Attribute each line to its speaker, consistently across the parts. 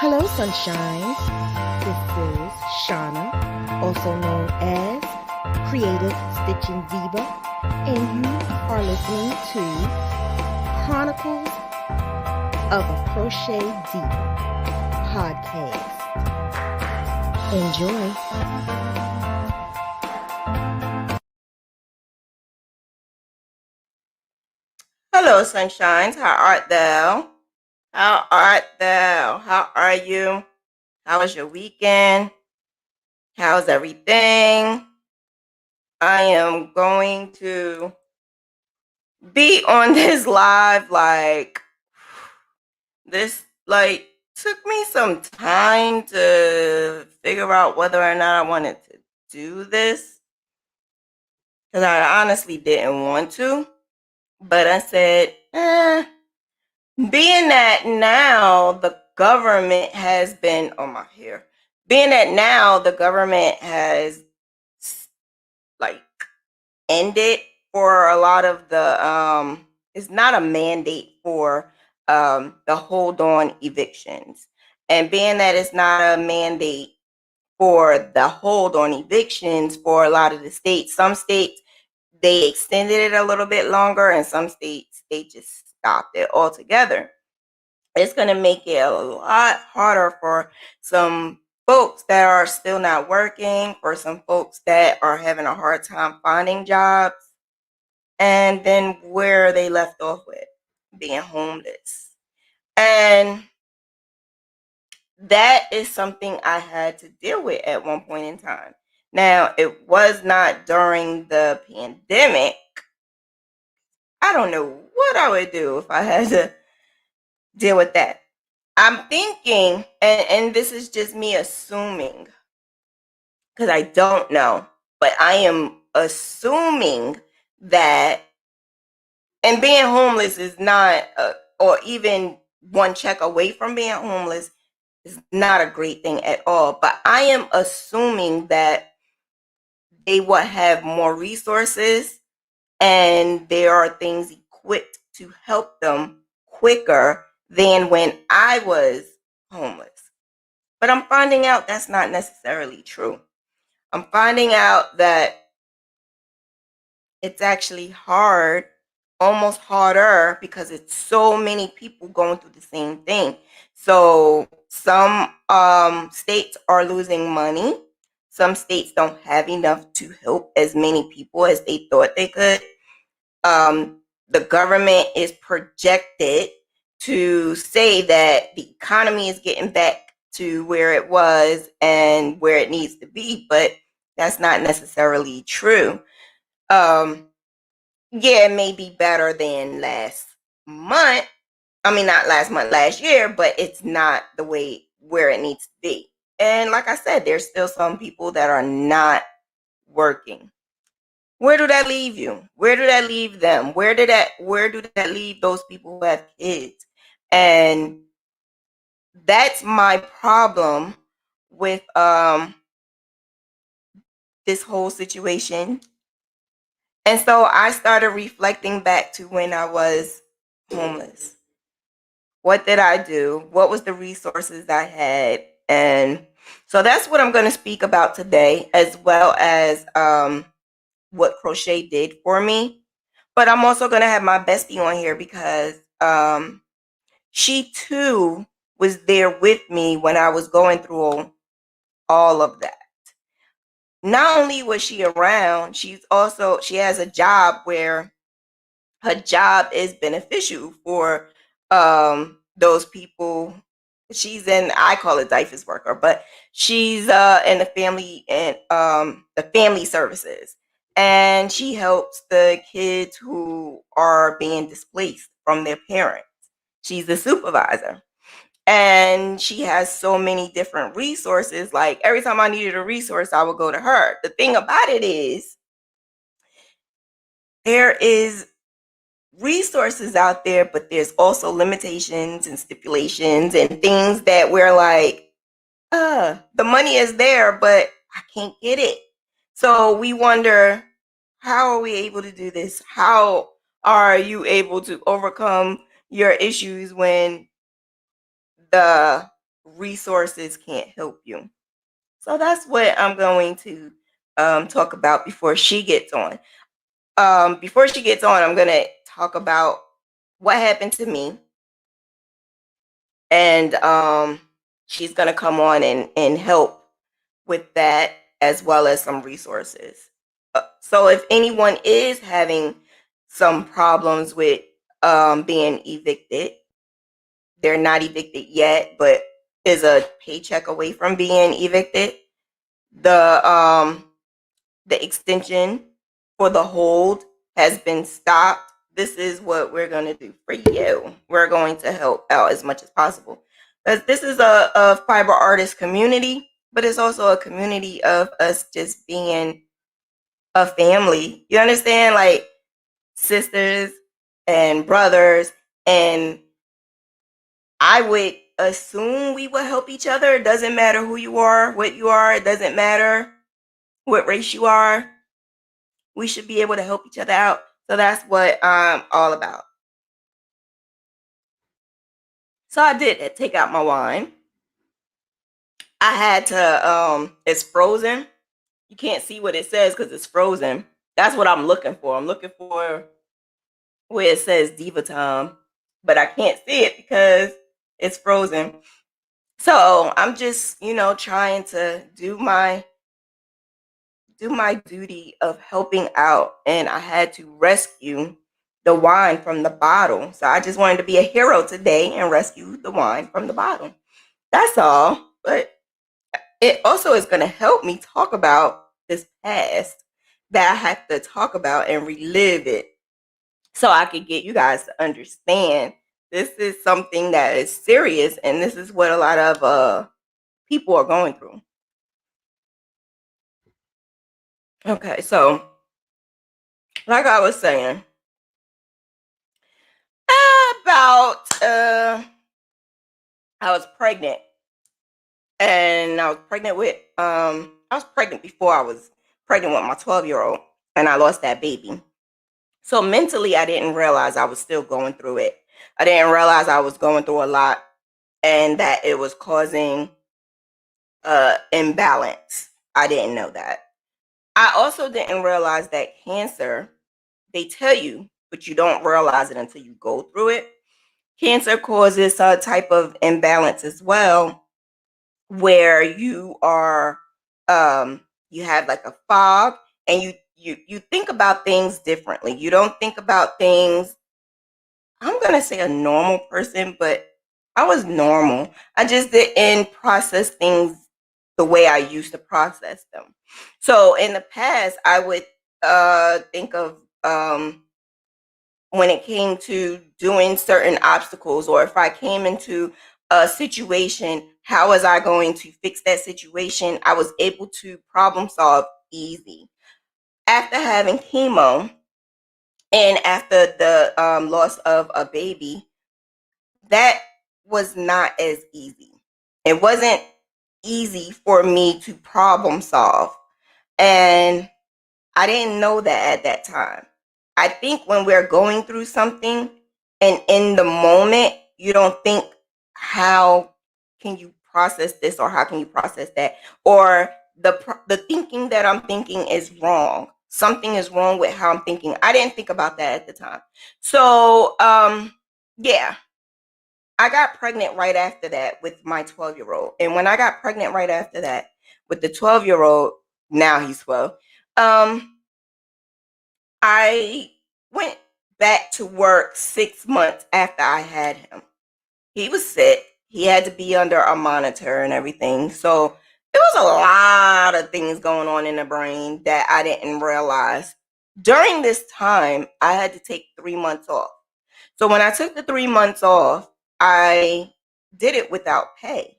Speaker 1: Hello, sunshine. This is Shauna, also known as Creative Stitching Diva, and you are listening to Chronicles of a Crochet Diva podcast. Enjoy.
Speaker 2: Hello, sunshines. How art thou? How art thou? How are you? How was your weekend? How's everything? I am going to be on this live this took me some time to figure out whether or not I wanted to do this because I honestly didn't want to, but I said, being that now the government has been on my hair, being that now the government has like ended for a lot of the it's not a mandate for the hold on evictions. And being that it's not a mandate for the hold on evictions for a lot of the states, some states they extended it a little bit longer, and some states they just stopped it altogether. It's going to make it a lot harder for some folks that are still not working, for some folks that are having a hard time finding jobs, and then where they left off with being homeless. And that is something I had to deal with at one point in time. Now, it was not during the pandemic. I don't know what I would do if I had to deal with that. I'm thinking, and this is just me assuming, because I don't know, but I am assuming that, and being homeless is not, or even one check away from being homeless is not a great thing at all. But I am assuming that they will have more resources and there are things equipped to help them quicker than when I was homeless. But I'm finding out that's not necessarily true. I'm finding out that it's actually hard, almost harder, because it's so many people going through the same thing. So some states are losing money. Some states don't have enough to help as many people as they thought they could. The government is projected to say that the economy is getting back to where it was and where it needs to be, but that's not necessarily true. Yeah, it may be better than last month. I mean, not last month, last year, but it's not the way where it needs to be. And like I said, there's still some people that are not working. Where do that leave you? Where do that leave them? Where do that leave those people who have kids? And that's my problem with this whole situation. And so I started reflecting back to when I was homeless. What did I do? What was the resources I had? And so that's what I'm going to speak about today, as well as what Crochet did for me. But I'm also going to have my bestie on here because she too was there with me when I was going through all of that. Not only was she around, she has a job where her job is beneficial for those people. She's in, I call it DIFAS worker, but she's in the family services, and she helps the kids who are being displaced from their parents. She's a supervisor, and she has so many different resources. Like every time I needed a resource, I would go to her. The thing about it is there is resources out there, but there's also limitations and stipulations and things that we're like, the money is there, but I can't get it. So we wonder, how are we able to do this? How are you able to overcome your issues when the resources can't help you. So that's what I'm going to talk about before she gets on. Before she gets on, I'm going to talk about what happened to me. And she's going to come on and help with that, as well as some resources. So if anyone is having some problems with being evicted, they're not evicted yet, but is a paycheck away from being evicted, the extension for the hold has been stopped. This is what we're going to do for you. We're going to help out as much as possible, because this is a fiber artist community, but it's also a community of us just being a family. You understand? Like sisters and brothers. And I would assume we would help each other. It doesn't matter who you are, what you are. It doesn't matter what race you are. We should be able to help each other out. So that's what I'm all about. So I did take out my wine. I had to, it's frozen. You can't see what it says because it's frozen. That's what I'm looking for. I'm looking for where it says Diva time, but I can't see it because it's frozen. So I'm just, trying to do my duty of helping out, and I had to rescue the wine from the bottle. So I just wanted to be a hero today and rescue the wine from the bottle. That's all. But it also is going to help me talk about this past that I have to talk about and relive it, so I could get you guys to understand this is something that is serious, and this is what a lot of people are going through. Okay, so like I was saying, about I was pregnant, and I was pregnant with I was pregnant before I was pregnant with my 12-year-old, and I lost that baby. So mentally, I didn't realize I was still going through it. I didn't realize I was going through a lot, and that it was causing imbalance. I didn't know that. I also didn't realize that cancer, they tell you, but you don't realize it until you go through it. Cancer causes a type of imbalance as well, where you are, you have like a fog, and you think about things differently. You don't think about things, I'm gonna say a normal person, but I was normal. I just didn't process things the way I used to process them. So in the past, I would think of, when it came to doing certain obstacles, or if I came into a situation, how was I going to fix that situation? I was able to problem solve easy. After having chemo and after the loss of a baby, that was not as easy. It wasn't easy for me to problem solve. And I didn't know that at that time. I think when we're going through something and in the moment, you don't think, how can you process this, or how can you process that, or the thinking that I'm thinking is wrong. Something is wrong with how I'm thinking. I didn't think about that at the time. So, yeah, I got pregnant right after that with my 12-year-old. And when I got pregnant right after that with the 12-year-old, now he's 12, I went back to work 6 months after I had him. He was sick. He had to be under a monitor and everything. So there was a lot of things going on in the brain that I didn't realize. During this time, I had to take 3 months off. So when I took the 3 months off, I did it without pay,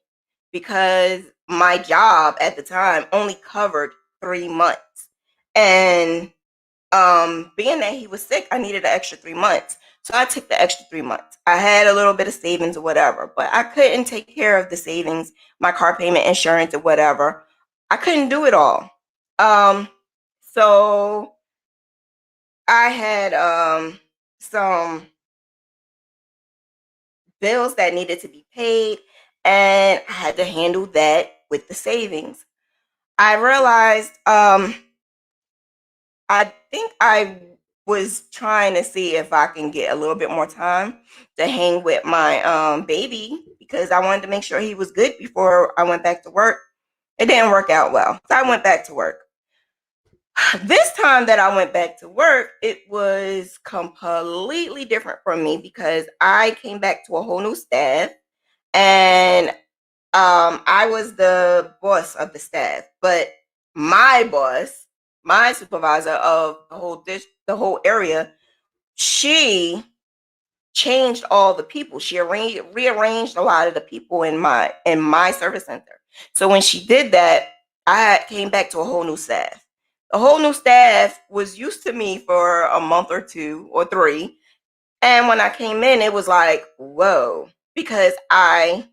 Speaker 2: because my job at the time only covered 3 months. And being that he was sick, I needed an extra 3 months. So I took the extra 3 months. I had a little bit of savings or whatever, but I couldn't take care of the savings, my car payment, insurance, or whatever. I couldn't do it all. So I had some bills that needed to be paid, and I had to handle that with the savings. I realized I think I was trying to see if I can get a little bit more time to hang with my baby, because I wanted to make sure he was good before I went back to work. It didn't work out well, so I went back to work. This time that I went back to work, it was completely different from me because I came back to a whole new staff, and I was the boss of the staff, but my boss, my supervisor of the whole area, she changed all the people. She rearranged a lot of the people in my service center. So when she did that, I came back to a whole new staff. The whole new staff was used to me for a month or 2 or 3, and when I came in, it was like, whoa, because I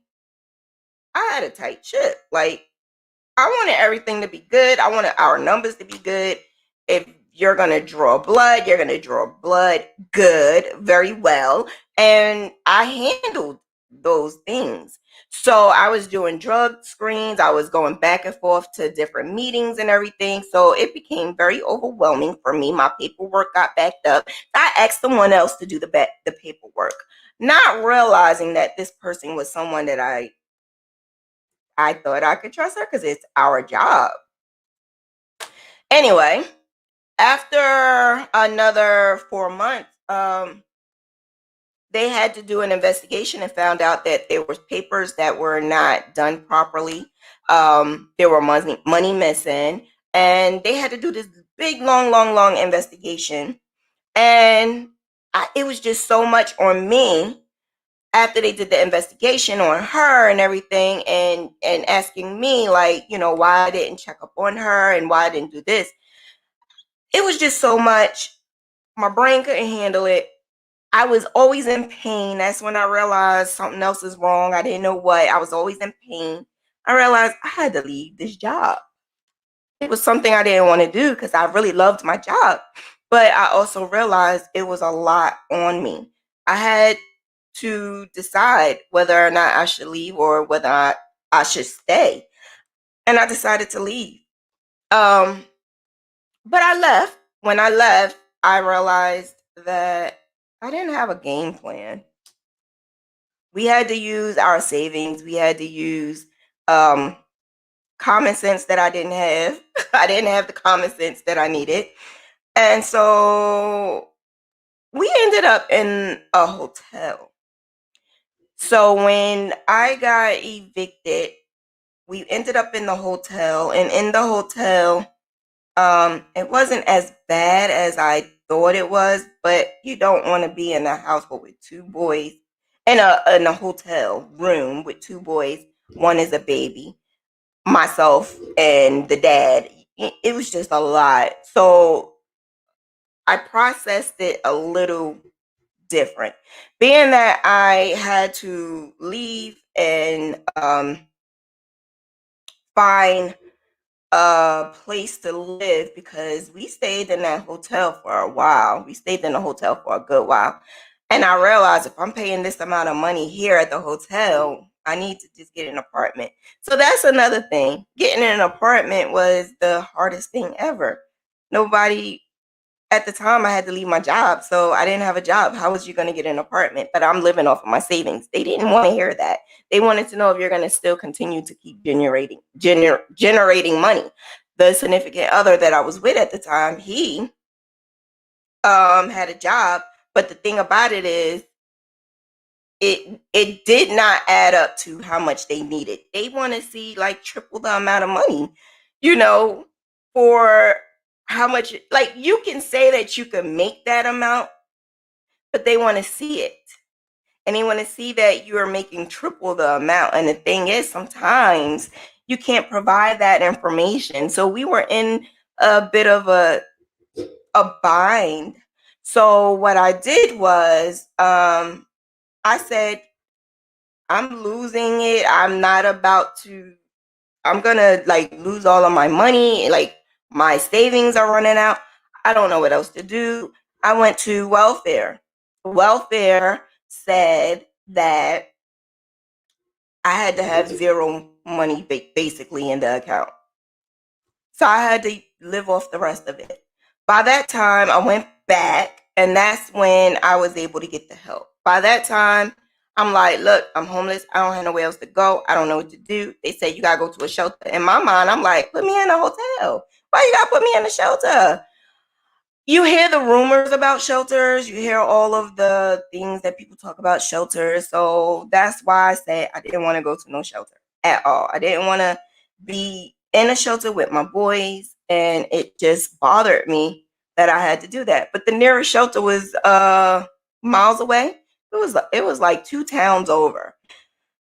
Speaker 2: had a tight ship. Like, I wanted everything to be good. I wanted our numbers to be good. If you're going to draw blood, you're going to draw blood good, very well. And I handled those things. So I was doing drug screens. I was going back and forth to different meetings and everything. So it became very overwhelming for me. My paperwork got backed up. I asked someone else to do the paperwork, not realizing that this person was someone that I thought I could trust her because it's our job. Anyway, after another 4 months, they had to do an investigation and found out that there was papers that were not done properly. There were money missing, and they had to do this big, long investigation. And it was just so much on me after they did the investigation on her and everything, and asking me, like, why I didn't check up on her and why I didn't do this. It was just so much. My brain couldn't handle it. I was always in pain. That's when I realized something else is wrong. I didn't know what. I was always in pain. I realized I had to leave this job. It was something I didn't want to do because I really loved my job. But I also realized it was a lot on me. I had to decide whether or not I should leave or whether I should stay. And I decided to leave. But I left. When I left, I realized that I didn't have a game plan. We had to use our savings. We had to use common sense that I didn't have. I didn't have the common sense that I needed. And so we ended up in a hotel. So when I got evicted, we ended up in the hotel. And in the hotel, it wasn't as bad as I thought it was, but you don't want to be in a household with 2 boys, in a hotel room with 2 boys. One is a baby, myself, and the dad. It was just a lot. So I processed it a little different. Being that I had to leave and find a place to live, because we stayed in that hotel for a while. We stayed in the hotel for a good while. And I realized if I'm paying this amount of money here at the hotel, I need to just get an apartment. So that's another thing. Getting an apartment was the hardest thing ever. Nobody, at the time, I had to leave my job, so I didn't have a job. How was you going to get an apartment? But I'm living off of my savings. They didn't want to hear that. They wanted to know if you're going to still continue to keep generating money. The significant other that I was with at the time, he had a job, but the thing about it is, it did not add up to how much they needed. They want to see like triple the amount of money, for how much. Like, you can say that you can make that amount, but they want to see it. And they want to see that you are making triple the amount. And the thing is, sometimes you can't provide that information. So we were in a bit of a bind. So what I did was, I said, I'm losing it. I'm gonna like lose all of my money. Like, my savings are running out. I don't know what else to do. I went to welfare. Welfare said that I had to have zero money basically in the account. So I had to live off the rest of it. By that time, I went back, and that's when I was able to get the help. By that time, I'm like, look, I'm homeless. I don't have nowhere else to go. I don't know what to do. They say you gotta go to a shelter. In my mind, I'm like, put me in a hotel. Why you gotta put me in a shelter? You hear the rumors about shelters. You hear all of the things that people talk about shelters. So that's why I said I didn't want to go to no shelter at all. I didn't want to be in a shelter with my boys, and it just bothered me that I had to do that. But the nearest shelter was miles away. It was like 2 towns over.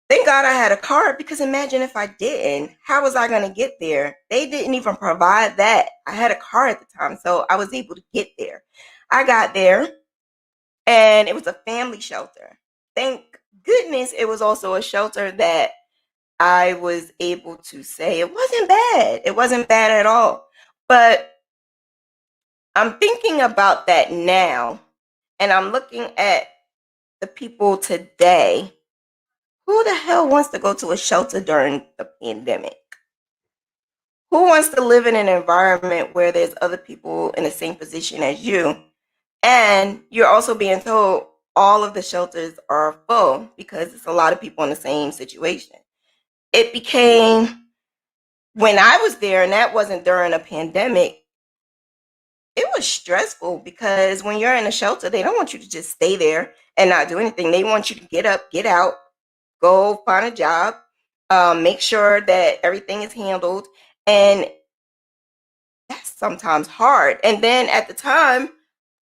Speaker 2: Thank God I had a card, because imagine if I didn't. How was I going to get there? They didn't even provide that. I had a car at the time, so I was able to get there. I got there, and it was a family shelter. Thank goodness it was also a shelter that I was able to say it wasn't bad. It wasn't bad at all. But I'm thinking about that now, and I'm looking at the people today. Who the hell wants to go to a shelter during the pandemic? Who wants to live in an environment where there's other people in the same position as you? And you're also being told all of the shelters are full because it's a lot of people in the same situation. It became, when I was there, and that wasn't during a pandemic, it was stressful, because when you're in a shelter, they don't want you to just stay there and not do anything. They want you to get up, get out, go find a job, make sure that everything is handled. And that's sometimes hard. And then at the time,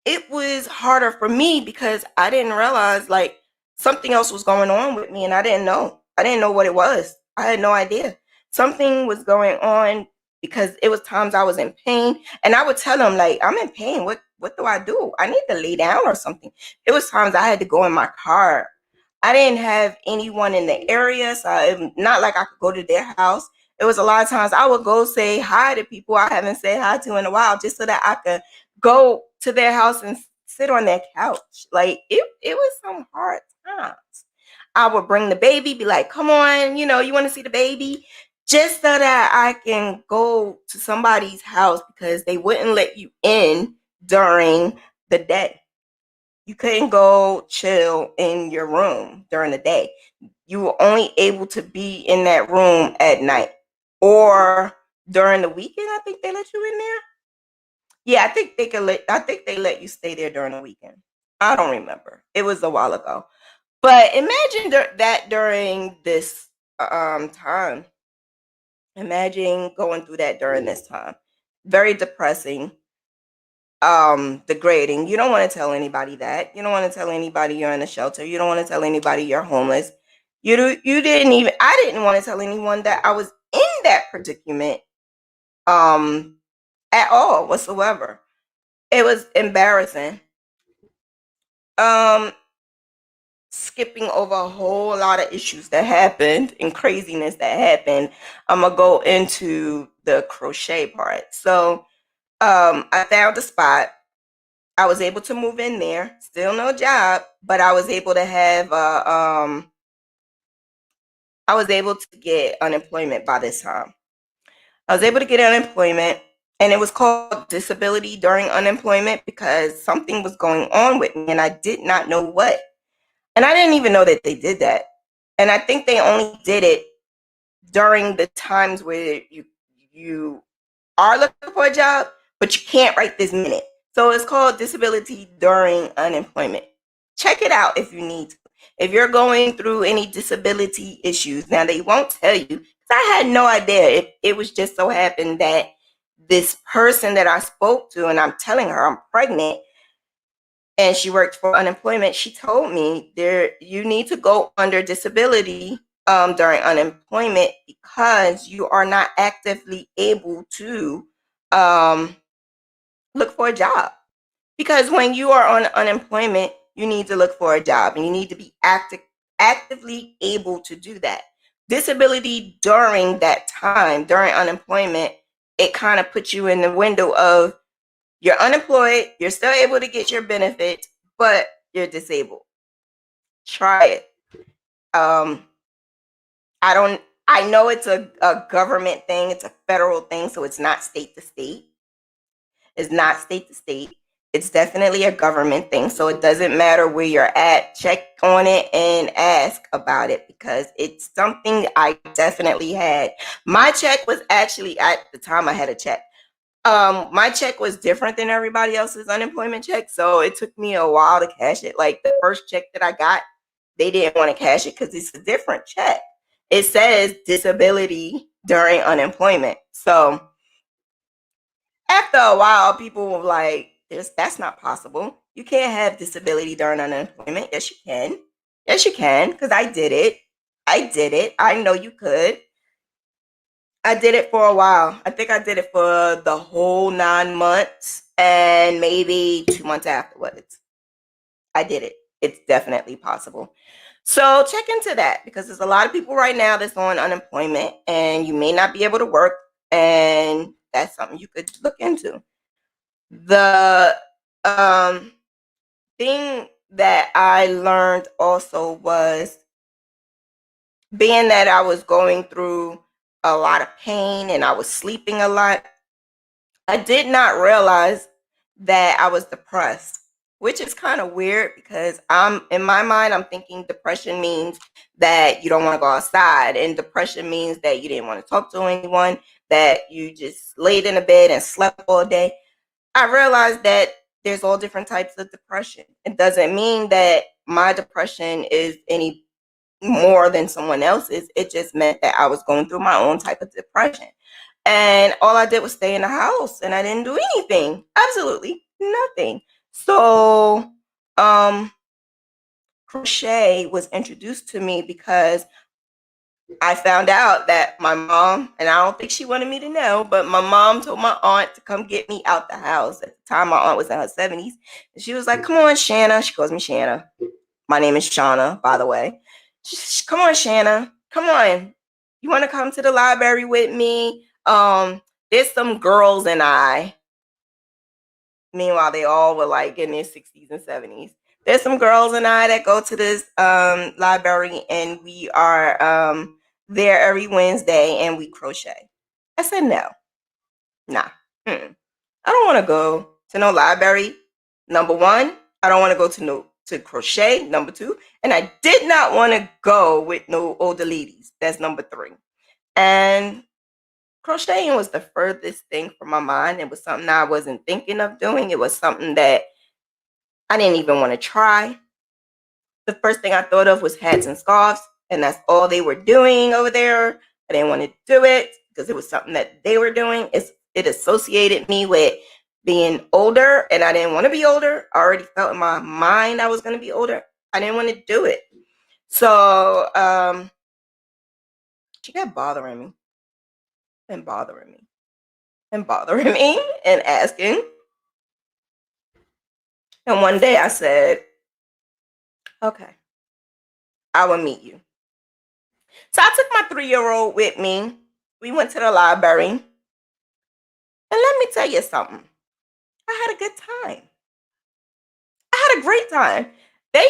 Speaker 2: it was harder for me because I didn't realize like something else was going on with me, and I didn't know. I didn't know what it was. I had no idea. Something was going on, because it was times I was in pain, and I would tell them like, I'm in pain. What do I do? I need to lay down or something. It was times I had to go in my car. I didn't have anyone in the area, so not like I could go to their house. It was a lot of times I would go say hi to people I haven't said hi to in a while, just so that I could go to their house and sit on their couch. Like it was some hard times. I would bring the baby, be like, come on, you want to see the baby? Just so that I can go to somebody's house, because they wouldn't let you in during the day. You couldn't go chill in your room during the day. You were only able to be in that room at night or during the weekend. I think they let you in there. Yeah, I think they let you stay there during the weekend. I don't remember. It was a while ago. But imagine that during this time. Imagine going through that during this time. Very depressing, degrading. You don't want to tell anybody that. You don't want to tell anybody you're in a shelter. You don't want to tell anybody you're homeless. You didn't even I didn't want to tell anyone that I was in that predicament at all whatsoever. It was embarrassing. Um Skipping over a whole lot of issues that happened and craziness that happened. I'm gonna go into the crochet part. So I found a spot. I was able to move in there. Still no job, but I was able to have I was able to get unemployment by this time. I was able to get unemployment, and it was called disability during unemployment because something was going on with me and I did not know what. And I didn't even know that they did that. And I think they only did it during the times where you are looking for a job, but you can't right this minute. So it's called disability during unemployment. Check it out if you need to. If you're going through any disability issues, now they won't tell you, because I had no idea. It was just so happened that this person that I spoke to, and I'm telling her I'm pregnant, and she worked for unemployment, she told me you need to go under disability during unemployment because you are not actively able to um, look for a job. Because when you are on unemployment, you need to look for a job, and you need to be actively able to do that. Disability during that time, during unemployment, it kind of puts you in the window of you're unemployed, you're still able to get your benefits, but you're disabled. Try it. Um, I know it's a government thing, it's a federal thing, so it's not state to state. It's not state to state. It's definitely a government thing. So it doesn't matter where you're at. Check on it and ask about it because it's something I definitely had. My check was actually, at the time I had a check. My check was different than everybody else's unemployment check. So it took me a while to cash it. Like the first check that I got, they didn't want to cash it because it's a different check. It says disability during unemployment. So after a while, people were like, that's not possible. You can't have disability during unemployment. Yes, you can. Yes, you can, because I did it. I did it. I know you could. I did it for a while. I think I did it for the whole 9 months and maybe 2 months afterwards. I did it. It's definitely possible. So check into that because there's a lot of people right now that's on unemployment and you may not be able to work, and that's something you could look into. The thing that I learned also was, being that I was going through a lot of pain and I was sleeping a lot, I did not realize that I was depressed, which is kind of weird because in my mind, I'm thinking depression means that you don't want to go outside, and depression means that you didn't want to talk to anyone, that you just laid in a bed and slept all day. I realized that there's all different types of depression. It doesn't mean that my depression is any more than someone else's. It just meant that I was going through my own type of depression. And all I did was stay in the house and I didn't do anything. Absolutely nothing. So crochet was introduced to me because I found out that my mom, and I don't think she wanted me to know, but my mom told my aunt to come get me out the house. At the time, my aunt was in her 70s. And she was like, come on, Shanna. She calls me Shanna. My name is Shauna, by the way. Come on, Shanna. Come on. You want to come to the library with me? There's some girls and I. Meanwhile, they all were like in their 60s and 70s. There's some girls and I that go to this library, and we are there every Wednesday and we crochet. I said, no, nah. I don't want to go to no library. Number one, I don't want to go to crochet. Number two, and I did not want to go with no older ladies. That's number three. And crocheting was the furthest thing from my mind. It was something I wasn't thinking of doing. It was something that I didn't even want to try. The first thing I thought of was hats and scarves, and that's all they were doing over there. I didn't want to do it because it was something that they were doing. It associated me with being older, and I didn't want to be older. I already felt in my mind I was going to be older. I didn't want to do it. So she kept bothering me and bothering me and bothering me and asking. And one day I said, okay, I will meet you. So I took my 3-year-old with me. We went to the library. And let me tell you something. I had a good time. I had a great time. They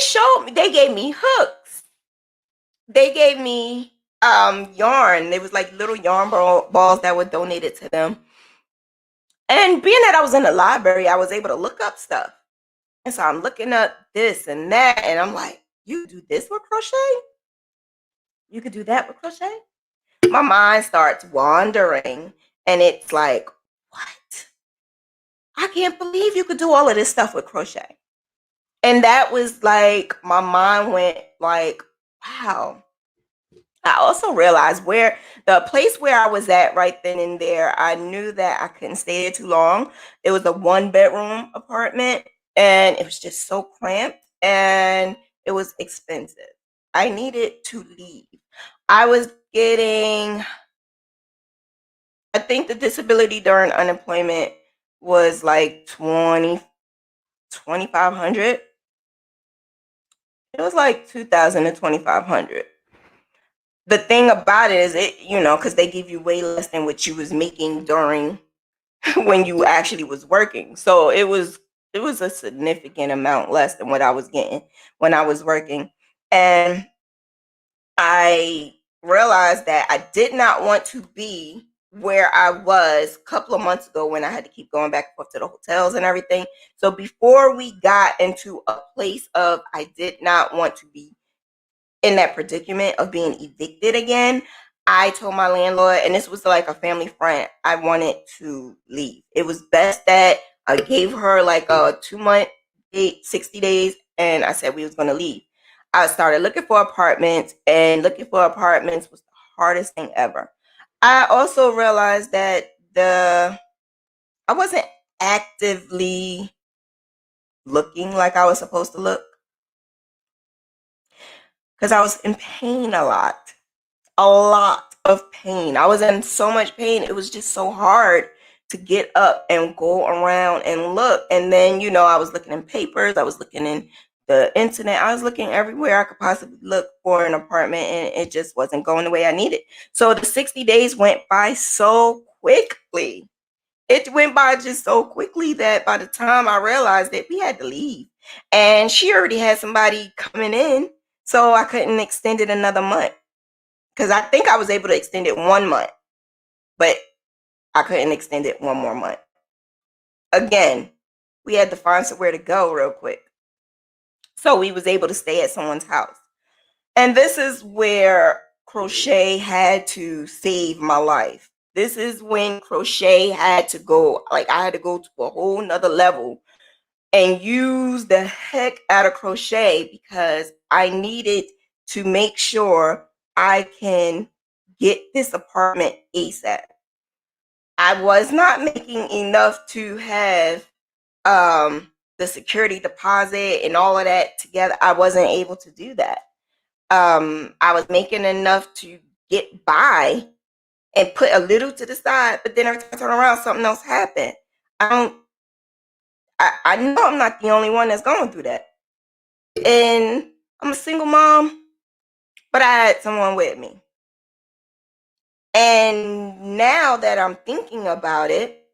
Speaker 2: gave me hooks. They gave me yarn. There was like little yarn balls that were donated to them. And being that I was in the library, I was able to look up stuff. And so I'm looking up this and that, and I'm like, you do this with crochet? You could do that with crochet? My mind starts wandering, and it's like, what? I can't believe you could do all of this stuff with crochet. And that was like, my mind went like, wow. I also realized where the place where I was at right then and there, I knew that I couldn't stay there too long. It was a 1-bedroom apartment, and it was just so cramped, and it was expensive. I needed to leave. I was getting, I think the disability during unemployment was like 2,500. It was like 2,000 to 2,500. The thing about it is, because they give you way less than what you was making during when you actually was working. So it was a significant amount less than what I was getting when I was working. And I realized that I did not want to be where I was a couple of months ago when I had to keep going back and forth to the hotels and everything. So before we got into a place of I did not want to be in that predicament of being evicted again, I told my landlord, and this was like a family friend, I wanted to leave. It was best that I gave her like a 2-month date, 60 days, and I said we was going to leave. I started looking for apartments, and looking for apartments was the hardest thing ever. I also realized that I wasn't actively looking like I was supposed to look because I was in pain a lot of pain. I was in so much pain. It was just so hard to get up and go around and look. And then, I was looking in papers, I was looking in the internet, I was looking everywhere I could possibly look for an apartment, and it just wasn't going the way I needed. So the 60 days went by so quickly. It went by just so quickly that by the time I realized that we had to leave, and she already had somebody coming in, so I couldn't extend it another month. Because I think I was able to extend it 1 month, but I couldn't extend it one more month. Again, we had to find somewhere to go real quick. So we was able to stay at someone's house. And this is where Crochet had to save my life. This is when Crochet had to go, like I had to go to a whole nother level and use the heck out of Crochet because I needed to make sure I can get this apartment ASAP. I was not making enough to have the security deposit and all of that together. I wasn't able to do that. I was making enough to get by and put a little to the side, but then every time I turn around, something else happened. I know I'm not the only one that's going through that. And I'm a single mom, but I had someone with me. And now that I'm thinking about it,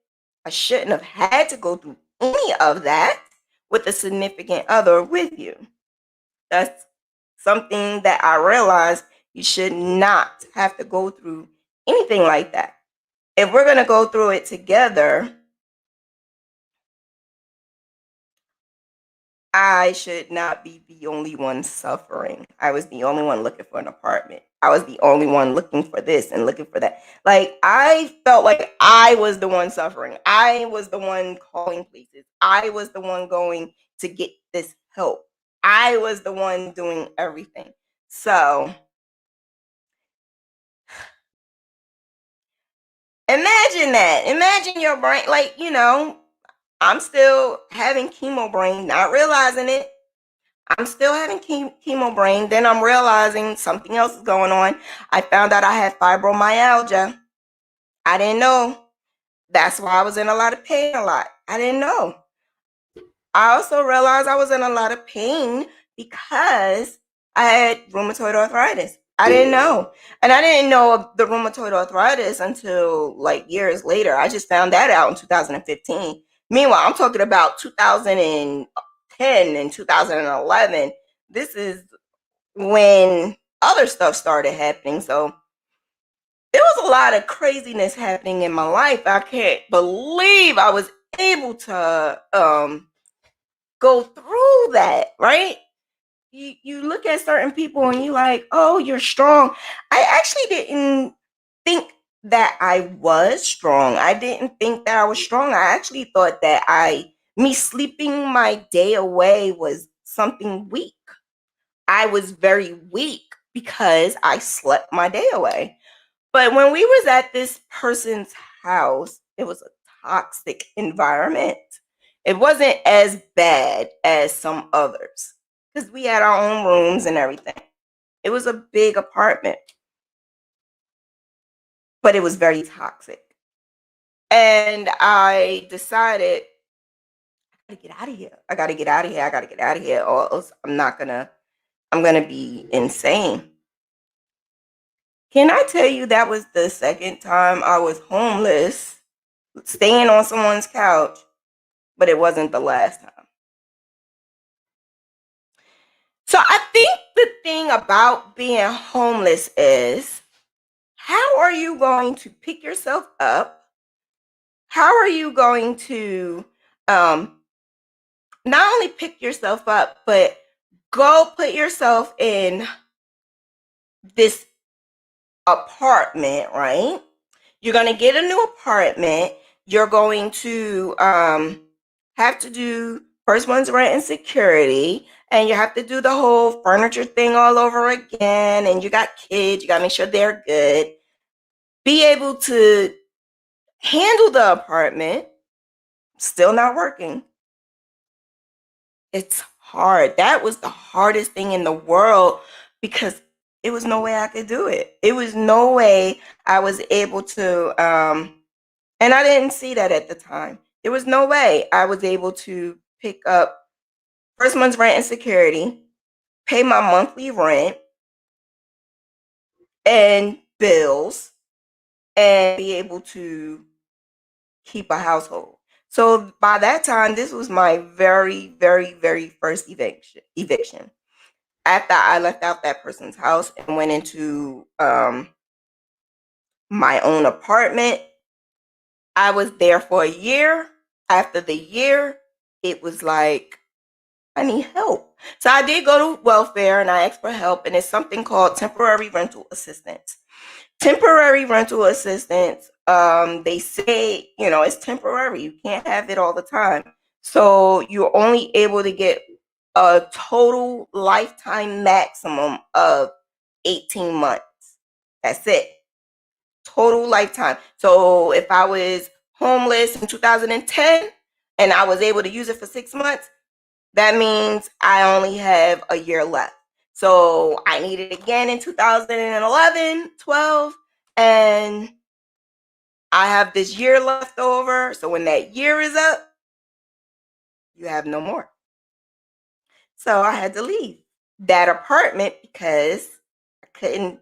Speaker 2: I shouldn't have had to go through any of that with a significant other with you. That's something that I realized you should not have to go through anything like that. If we're going to go through it together, I should not be the only one suffering. I was the only one looking for an apartment. I was the only one looking for this and looking for that. Like, I felt like I was the one suffering. I was the one calling places. I was the one going to get this help. I was the one doing everything. So, imagine that. Imagine your brain, like, I'm still having chemo brain, not realizing it. I'm still having chemo brain. Then I'm realizing something else is going on. I found out I had fibromyalgia. I didn't know. That's why I was in a lot of pain a lot. I didn't know. I also realized I was in a lot of pain because I had rheumatoid arthritis. I didn't know. And I didn't know the rheumatoid arthritis until like years later. I just found that out in 2015. Meanwhile, I'm talking about 2010 and 2011. This is when other stuff started happening. So there was a lot of craziness happening in my life. I can't believe I was able to go through that, right? You look at certain people and you like, oh, you're strong. I actually didn't think that I was strong. I didn't think that I was strong. I actually thought that me sleeping my day away was something weak. I was very weak because I slept my day away. But when we was at this person's house, it was a toxic environment. It wasn't as bad as some others because we had our own rooms and everything. It was a big apartment, but it was very toxic. And I decided, I gotta get out of here. I gotta get out of here. I gotta get out of here, or else I'm gonna be insane. Can I tell you that was the second time I was homeless, staying on someone's couch, but it wasn't the last time. So I think the thing about being homeless is, how are you going to pick yourself up? How are you going to um, not only pick yourself up, but go put yourself in this apartment, right? You're going to get a new apartment. You're going to have to do first one's rent and security, and you have to do the whole furniture thing all over again. And you got kids, you got to make sure they're good. Be able to handle the apartment, still not working. It's hard. That was the hardest thing in the world because it was no way I could do it. It was no way I was able to, and I didn't see that at the time. There was no way I was able to pick up first month's rent and security, pay my monthly rent and bills, and be able to keep a household. So by that time, this was my very, very, very first eviction. After I left out that person's house and went into my own apartment, I was there for a year. After the year, it was like, I need help. So I did go to welfare and I asked for help, and it's something called temporary rental assistance. Temporary rental assistance, they say, it's temporary. You can't have it all the time. So you're only able to get a total lifetime maximum of 18 months. That's it. Total lifetime. So if I was homeless in 2010 and I was able to use it for 6 months, that means I only have a year left. So I need it again in 2011, 12, and I have this year left over. So when that year is up, you have no more. So I had to leave that apartment because I couldn't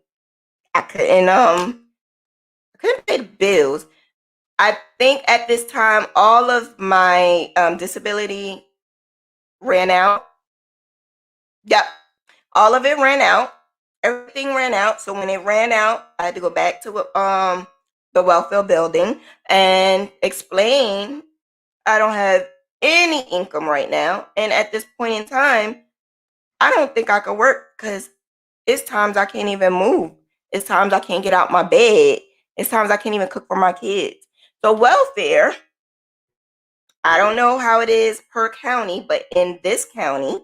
Speaker 2: pay the bills. I think at this time all of my disability ran out. Yep. All of it ran out. Everything ran out. So when it ran out, I had to go back to the welfare building and explain I don't have any income right now. And at this point in time, I don't think I could work because it's times I can't even move. It's times I can't get out my bed. It's times I can't even cook for my kids. So welfare, I don't know how it is per county, but in this county,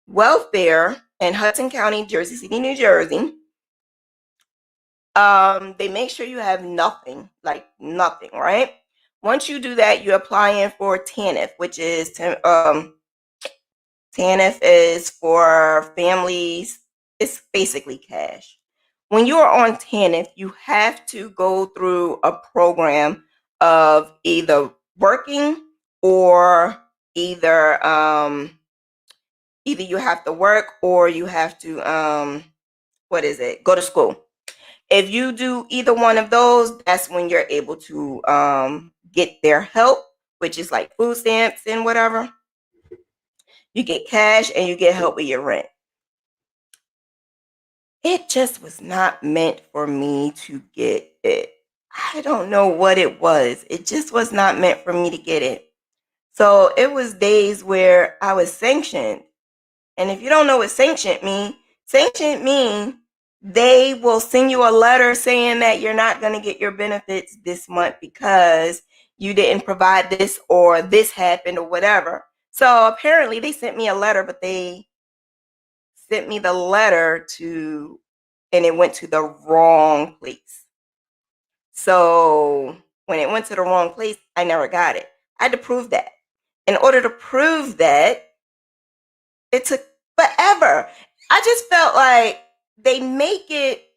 Speaker 2: welfare in Hudson County, Jersey City, New Jersey, they make sure you have nothing, like nothing, right? Once you do that, you apply in for TANF, which is TANF is for families. It's basically cash. When you are on TANF, you have to go through a program of either working or either you have to work or you have to go to school. If you do either one of those, that's when you're able to get their help, which is like food stamps and whatever. You get cash and you get help with your rent. It just was not meant for me to get it. I don't know what it was. It just was not meant for me to get it. So it was days where I was sanctioned. And if you don't know what sanctioned mean they will send you a letter saying that you're not going to get your benefits this month because you didn't provide this or this happened or whatever. So apparently they sent me a letter, but they sent me the letter and it went to the wrong place. So when it went to the wrong place, I never got it. I had to prove that. In order to prove that, it took forever. I just felt like they make it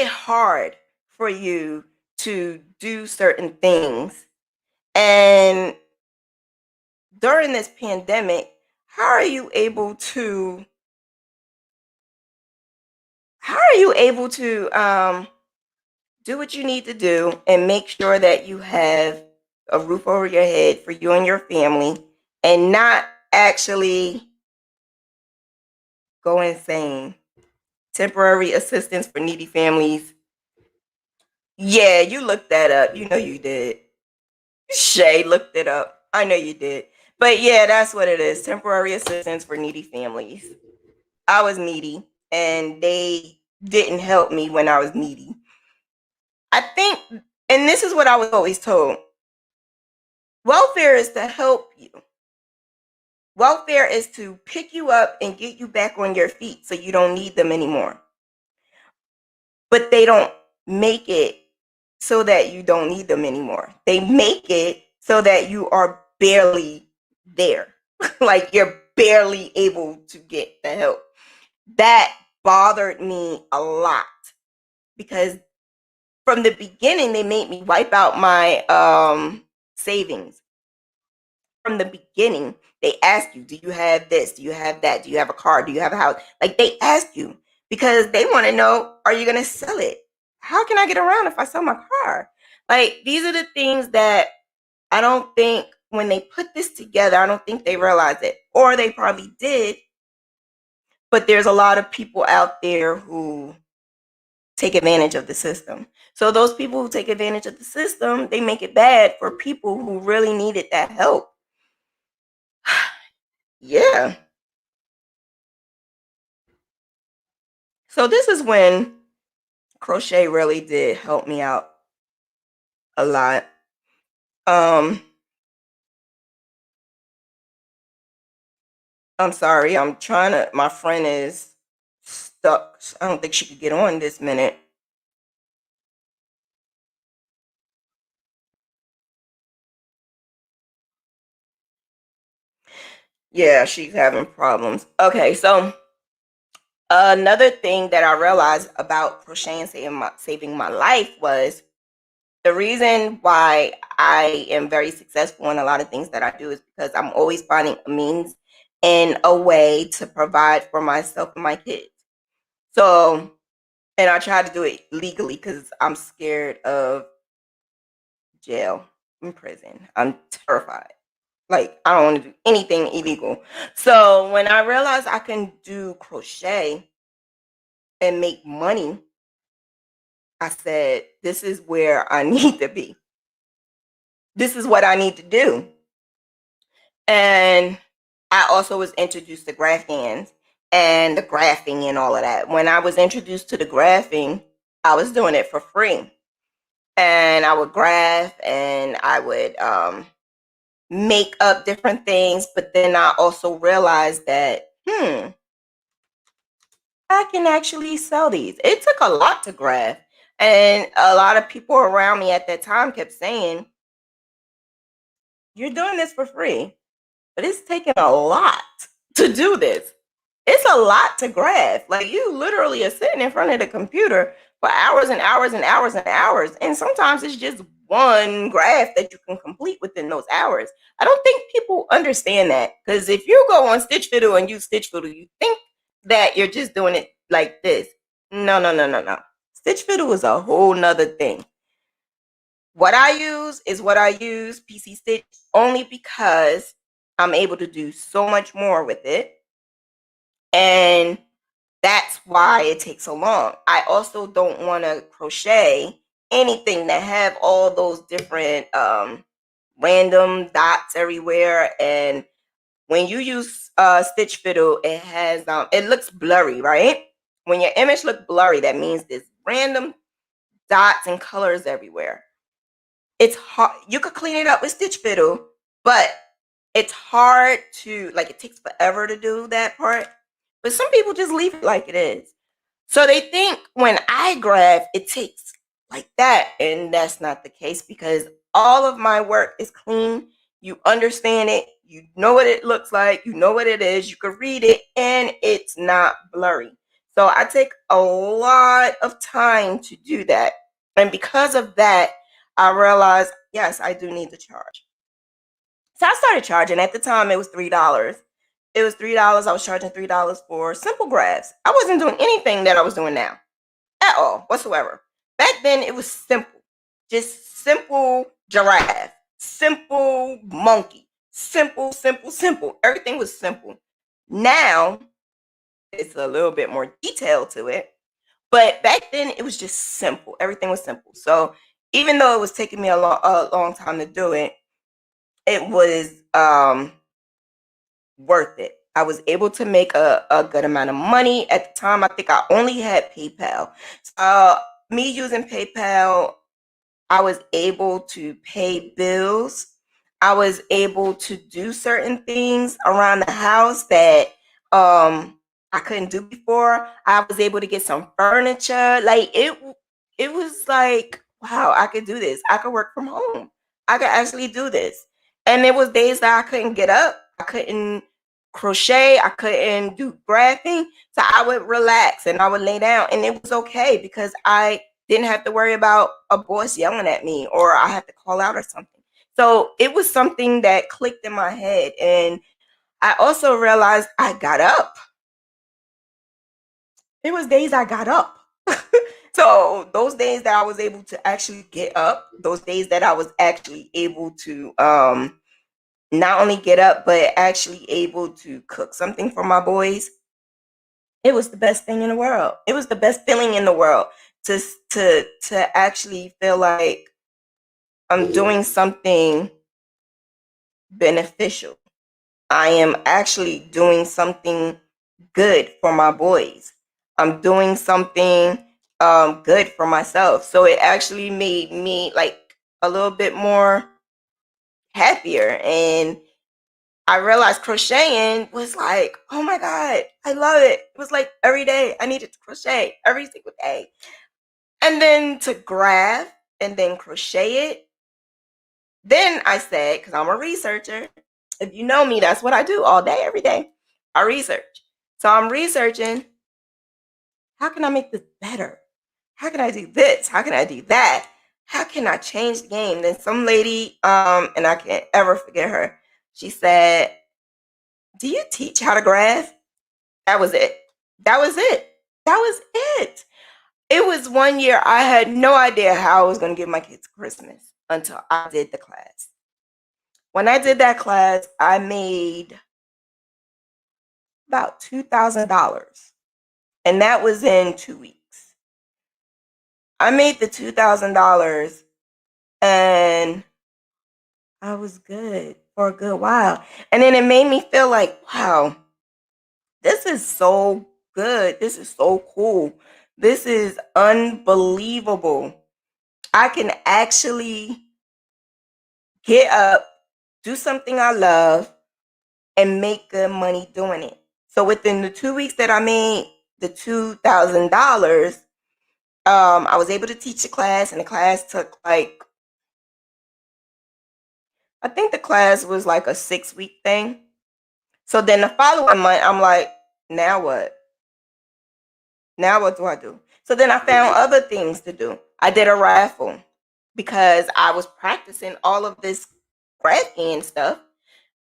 Speaker 2: hard for you to do certain things. And during this pandemic, how are you able to do what you need to do and make sure that you have a roof over your head for you and your family and not actually go insane. Temporary assistance for needy families. Yeah, you looked that up. You know you did. Shay looked it up. I know you did. But yeah, that's what it is. Temporary assistance for needy families. I was needy and they didn't help me when I was needy. I think, and this is what I was always told, welfare is to help you. Welfare is to pick you up and get you back on your feet so you don't need them anymore. But they don't make it so that you don't need them anymore. They make it so that you are barely there. Like you're barely able to get the help. That bothered me a lot because from the beginning they made me wipe out my savings. From the beginning, they ask you, do you have this? Do you have that? Do you have a car? Do you have a house? Like they ask you because they want to know, are you going to sell it? How can I get around if I sell my car? Like these are the things that I don't think when they put this together, I don't think they realized it. Or they probably did. But there's a lot of people out there who take advantage of the system. So those people who take advantage of the system, they make it bad for people who really needed that help. Yeah. So this is when crochet really did help me out a lot. I'm sorry, my friend is stuck. I don't think she could get on this minute. Yeah, she's having problems. Okay, so another thing that I realized about crocheting saving my life was the reason why I am very successful in a lot of things that I do is because I'm always finding a means and a way to provide for myself and my kids. So, and I try to do it legally because I'm scared of jail and prison. I'm terrified. Like, I don't want to do anything illegal. So, when I realized I can do crochet and make money, I said, this is where I need to be. This is what I need to do. And I also was introduced to graph hands and the graphing and all of that. When I was introduced to the graphing, I was doing it for free. And I would graph and I would make up different things. But then I also realized that, I can actually sell these. It took a lot to graph. And a lot of people around me at that time kept saying, you're doing this for free, but it's taking a lot to do this. It's a lot to graph. Like you literally are sitting in front of the computer for hours and hours and hours and hours. And sometimes it's just one graph that you can complete within those hours. I don't think people understand that because if you go on Stitch Fiddle and use Stitch Fiddle, you think that you're just doing it like this. No, no, no, no, no. Stitch Fiddle is a whole nother thing. What I use is what I use, PC Stitch, only because I'm able to do so much more with it. And that's why it takes so long. I also don't want to crochet anything that have all those different random dots everywhere. And when you use Stitch Fiddle, it has it looks blurry, right? When your image looks blurry, that means there's random dots and colors everywhere. It's hard. You could clean it up with Stitch Fiddle, but it's hard to, like, it takes forever to do that part. But some people just leave it like it is. So they think when I graph, it takes like that. And that's not the case because all of my work is clean. You understand it. You know what it looks like. You know what it is. You can read it and it's not blurry. So I take a lot of time to do that. And because of that, I realized, yes, I do need to charge. So I started charging. At the time, it was $3. It was $3. I was charging $3 for simple graphs. I wasn't doing anything that I was doing now at all whatsoever. Back then, it was simple. Just simple giraffe, simple monkey, Simple, simple, simple. Everything was simple. Now it's a little bit more detail to it. But back then it was just simple. Everything was simple. So even though it was taking me a long time to do it, it was worth it. I was able to make a good amount of money. At the time, I think I only had PayPal. Me using PayPal, I was able to pay bills. I was able to do certain things around the house that I couldn't do before. I was able to get some furniture. Like it was like, wow, I could do this. I could work from home. I could actually do this. And there was days that I couldn't get up. I couldn't crochet. I couldn't do graphing. So I would relax and I would lay down, and it was okay because I didn't have to worry about a boss yelling at me or I had to call out or something. So it was something that clicked in my head. And I also realized I got up. There was days I got up. So those days that I was able to actually get up, those days that I was actually able to not only get up, but actually able to cook something for my boys, it was the best thing in the world. It was the best feeling in the world to actually feel like I'm doing something beneficial. I am actually doing something good for my boys. I'm doing something good for myself. So it actually made me like a little bit more happier. And I realized crocheting was like, oh my God, I love it. It was like every day I needed to crochet every single day. And then to graph and then crochet it. Then I said, because I'm a researcher, if you know me, that's what I do all day, every day. I research. So I'm researching, how can I make this better? How can I do this? How can I do that? How can I change the game? Then some lady, and I can't ever forget her, she said, do you teach how to graph? That was it. That was it. That was it. It was one year I had no idea how I was going to give my kids Christmas until I did the class. When I did that class, I made about $2,000. And that was in 2 weeks. I made the $2,000 and I was good for a good while. And then it made me feel like, wow, this is so good. This is so cool. This is unbelievable. I can actually get up, do something I love, and make good money doing it. So within the 2 weeks that I made the $2,000, I was able to teach a class, and the class took like, I think the class was like a 6-week thing. So then the following month, I'm like, now what? Now what do I do? So then I found other things to do. I did a raffle because I was practicing all of this graphing and stuff.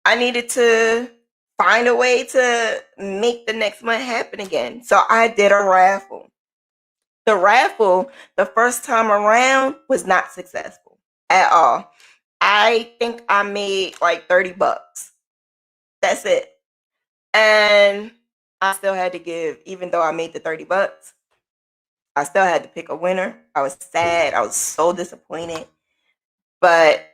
Speaker 2: I needed to find a way to make the next month happen again. So I did a raffle. The raffle, the first time around, was not successful at all. I think I made like $30. That's it. And I still had to give, even though I made the $30, I still had to pick a winner. I was sad. I was so disappointed. But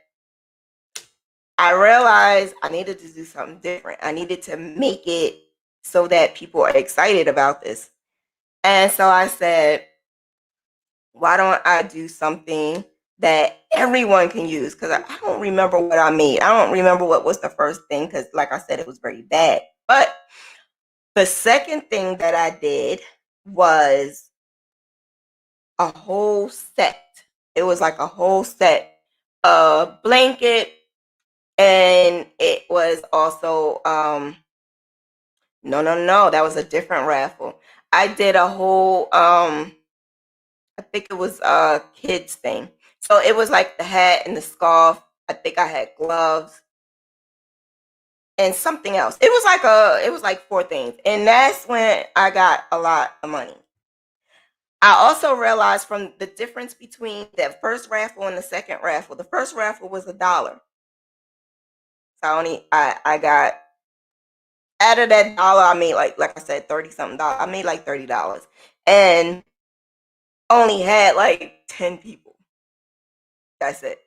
Speaker 2: I realized I needed to do something different. I needed to make it so that people are excited about this. And so I said, why don't I do something that everyone can use? Because I don't remember what I made. I don't remember what was the first thing because, like I said, it was very bad. But the second thing that I did was a whole set. It was like a whole set, a blanket, and it was also no, that was a different raffle. I did a whole I think it was a kids thing. So it was like the hat and the scarf. I think I had gloves and something else. It was like 4 things. And that's when I got a lot of money. I also realized from the difference between that first raffle and the second raffle. The first raffle was $1. I got, out of that dollar, I made like I said, 30 something dollars. I made like $30 and only had like 10 people. That's it.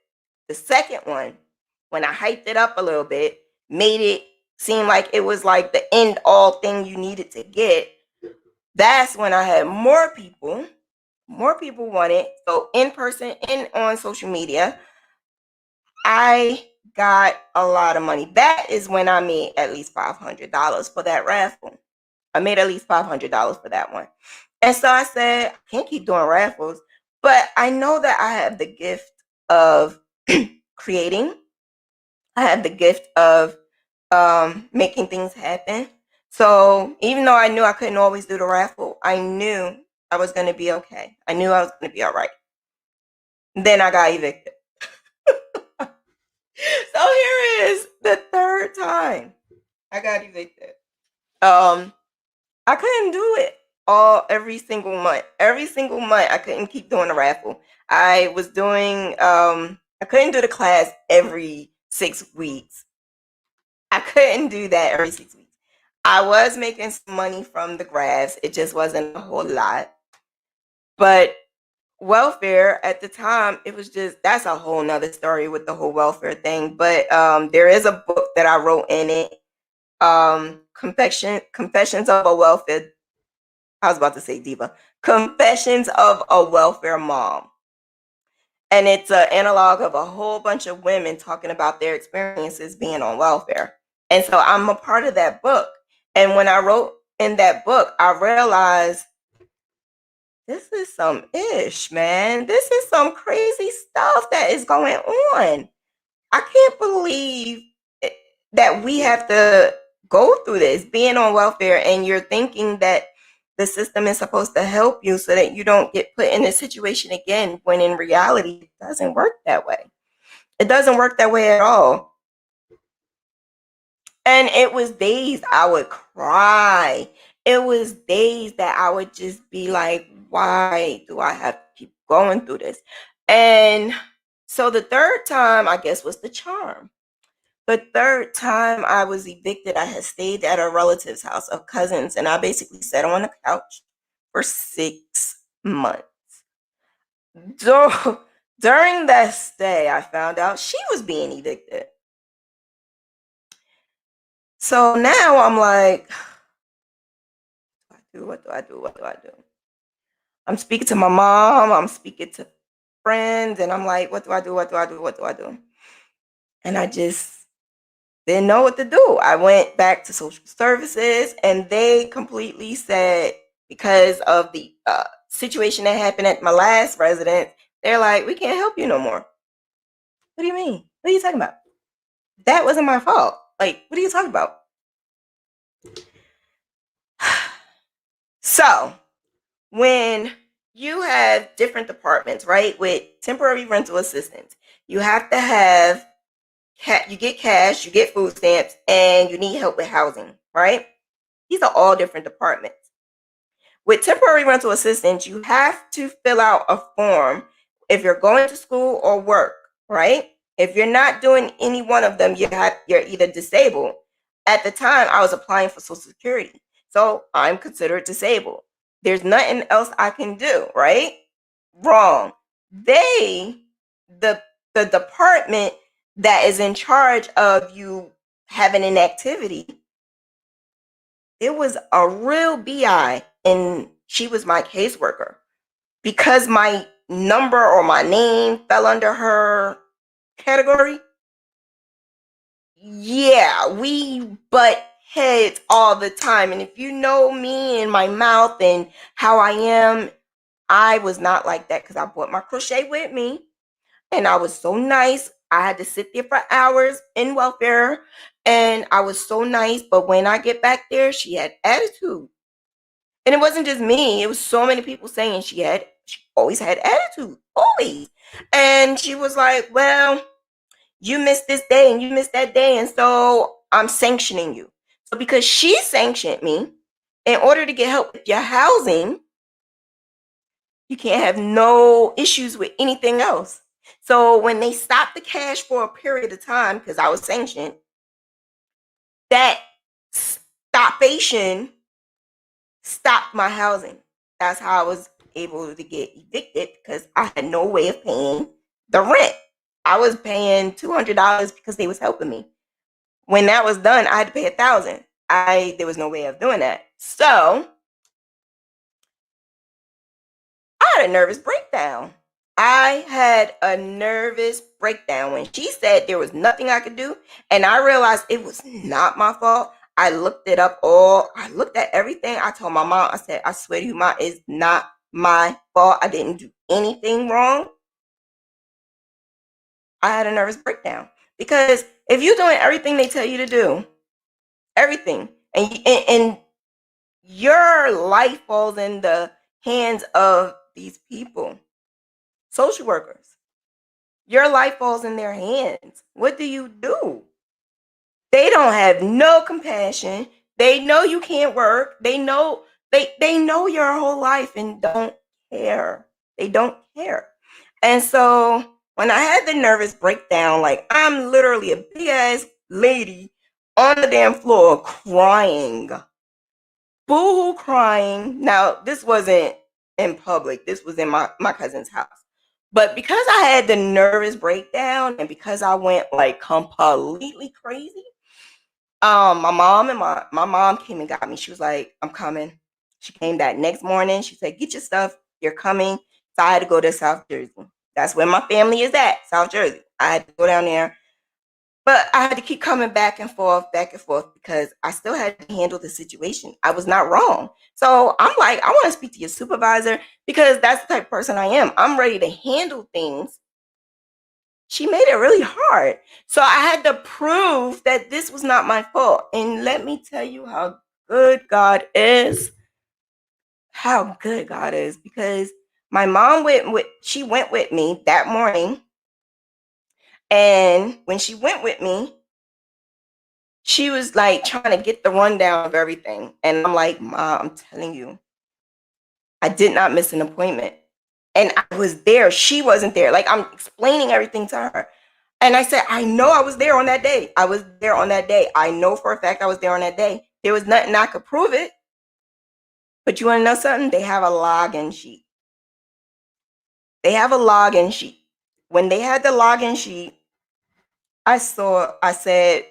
Speaker 2: The second one, when I hyped it up a little bit, made it seem like it was like the end all thing you needed to get, that's when I had more people. More people want it. So in person and on social media, I got a lot of money. That is when I made at least $500 for that raffle. I made at least $500 for that one. And so I said, I can't keep doing raffles, but I know that I have the gift of creating. I have the gift of making things happen. So even though I knew I couldn't always do the raffle, I knew I was going to be okay. I knew I was going to be all right. Then I got evicted. So here is the third time I got evicted. I couldn't do it every single month. Every single month I couldn't keep doing the raffle. I was doing I couldn't do the class every 6 weeks. I couldn't do that every 6 weeks. I was making some money from the graphs. It just wasn't a whole lot. But welfare at the time, it was just, that's a whole nother story with the whole welfare thing. But there is a book that I wrote in it, Confessions of a Welfare, I was about to say Diva, Confessions of a Welfare Mom. And it's an analog of a whole bunch of women talking about their experiences being on welfare. And so I'm a part of that book. And when I wrote in that book, I realized this is some ish, man. This is some crazy stuff that is going on. I can't believe that we have to go through this, being on welfare, and you're thinking that the system is supposed to help you so that you don't get put in this situation again, when in reality, it doesn't work that way. It doesn't work that way at all. And it was days I would cry. It was days that I would just be like, why do I have to keep going through this? And so the third time, I guess, was the charm. The third time I was evicted, I had stayed at a relative's house of cousins, and I basically sat on the couch for 6 months. During that stay, I found out she was being evicted. So now I'm like, what do I do? What do I do? I'm speaking to my mom, I'm speaking to friends, and I'm like, what do I do? What do I do? What do I do? And I just didn't know what to do. I went back to social services, and they completely said, because of the situation that happened at my last residence, they're like, we can't help you no more. What do you mean? What are you talking about? That wasn't my fault. Like, what are you talking about? So, when you have different departments, right, with temporary rental assistance, you have to have, you get cash, you get food stamps, and you need help with housing, right? These are all different departments. With temporary rental assistance, you have to fill out a form if you're going to school or work, right? If you're not doing any one of them, you're either disabled. At the time, I was applying for Social Security, so I'm considered disabled. There's nothing else I can do, right? Wrong. The department that is in charge of you having an activity, it was a real BI, and she was my caseworker. Because my number or my name fell under her category, yeah, we butt heads all the time. And if you know me and my mouth and how I am, I was not like that, because I brought my crochet with me, and I was so nice. I had to sit there for hours in welfare, and I was so nice. But when I get back there, she had attitude. And it wasn't just me. It was so many people saying she always had attitude, always. And she was like, well, you missed this day and you missed that day, and so I'm sanctioning you. So because she sanctioned me, in order to get help with your housing, you can't have no issues with anything else. So when they stopped the cash for a period of time, because I was sanctioned, that stoppation stopped my housing. That's how I was able to get evicted, because I had no way of paying the rent. I was paying $200 because they was helping me. When that was done, I had to pay $1,000. There was no way of doing that. So I had a nervous breakdown. I had a nervous breakdown when she said there was nothing I could do, and I realized it was not my fault. I looked it up all. I looked at everything. I told my mom, I said, I swear to you, Mom, it's not my fault. I didn't do anything wrong. I had a nervous breakdown because if you're doing everything they tell you to do, everything, and your life falls in the hands of these people, social workers. Your life falls in their hands. What do? They don't have no compassion. They know you can't work. They know your whole life and don't care. They don't care. And so when I had the nervous breakdown, like I'm literally a big ass lady on the damn floor crying. Boo-hoo crying. Now, this wasn't in public. This was in my cousin's house. But because I had the nervous breakdown and because I went like completely crazy, my mom came and got me. She was like, I'm coming. She came that next morning. She said, get your stuff. You're coming. So I had to go to South Jersey. That's where my family is at, South Jersey. I had to go down there. But I had to keep coming back and forth, because I still had to handle the situation. I was not wrong. So I'm like, I want to speak to your supervisor because that's the type of person I am. I'm ready to handle things. She made it really hard. So I had to prove that this was not my fault. And let me tell you how good God is. How good God is. Because my mom went with me that morning. And when she went with me, she was like trying to get the rundown of everything. And I'm like, Mom, I'm telling you, I did not miss an appointment. And I was there. She wasn't there. Like, I'm explaining everything to her. And I said, I know I was there on that day. I was there on that day. I know for a fact I was there on that day. There was nothing I could prove it. But you want to know something? They have a login sheet. They have a login sheet. When they had the login sheet, I said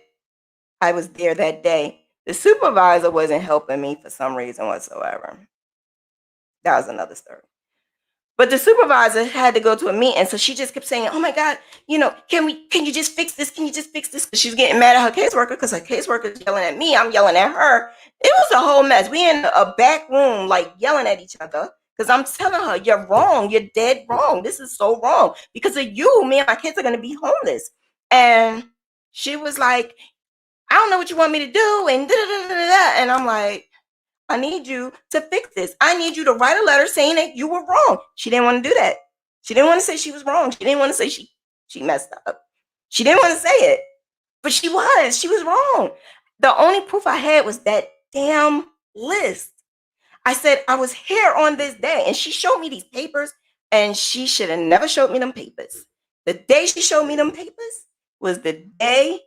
Speaker 2: I was there that day. The supervisor wasn't helping me for some reason whatsoever. That was another story. But the supervisor had to go to a meeting, so she just kept saying, "Oh my God, can you just fix this? Can you just fix this?" She's getting mad at her caseworker because her caseworker is yelling at me. I'm yelling at her. It was a whole mess. We in a back room, like yelling at each other because I'm telling her, "You're wrong. You're dead wrong. This is so wrong because of you. Me and my kids are gonna be homeless." And she was like, "I don't know what you want me to do," and da da da da da. And I'm like, I need you to fix this. I need you to write a letter saying that you were wrong. She didn't want to do that. She didn't want to say she was wrong. She didn't want to say she messed up. She didn't want to say it. But she was wrong. The only proof I had was that damn list. I said, I was here on this day. And she showed me these papers. And she should have never showed me them papers. The day she showed me them papers was the day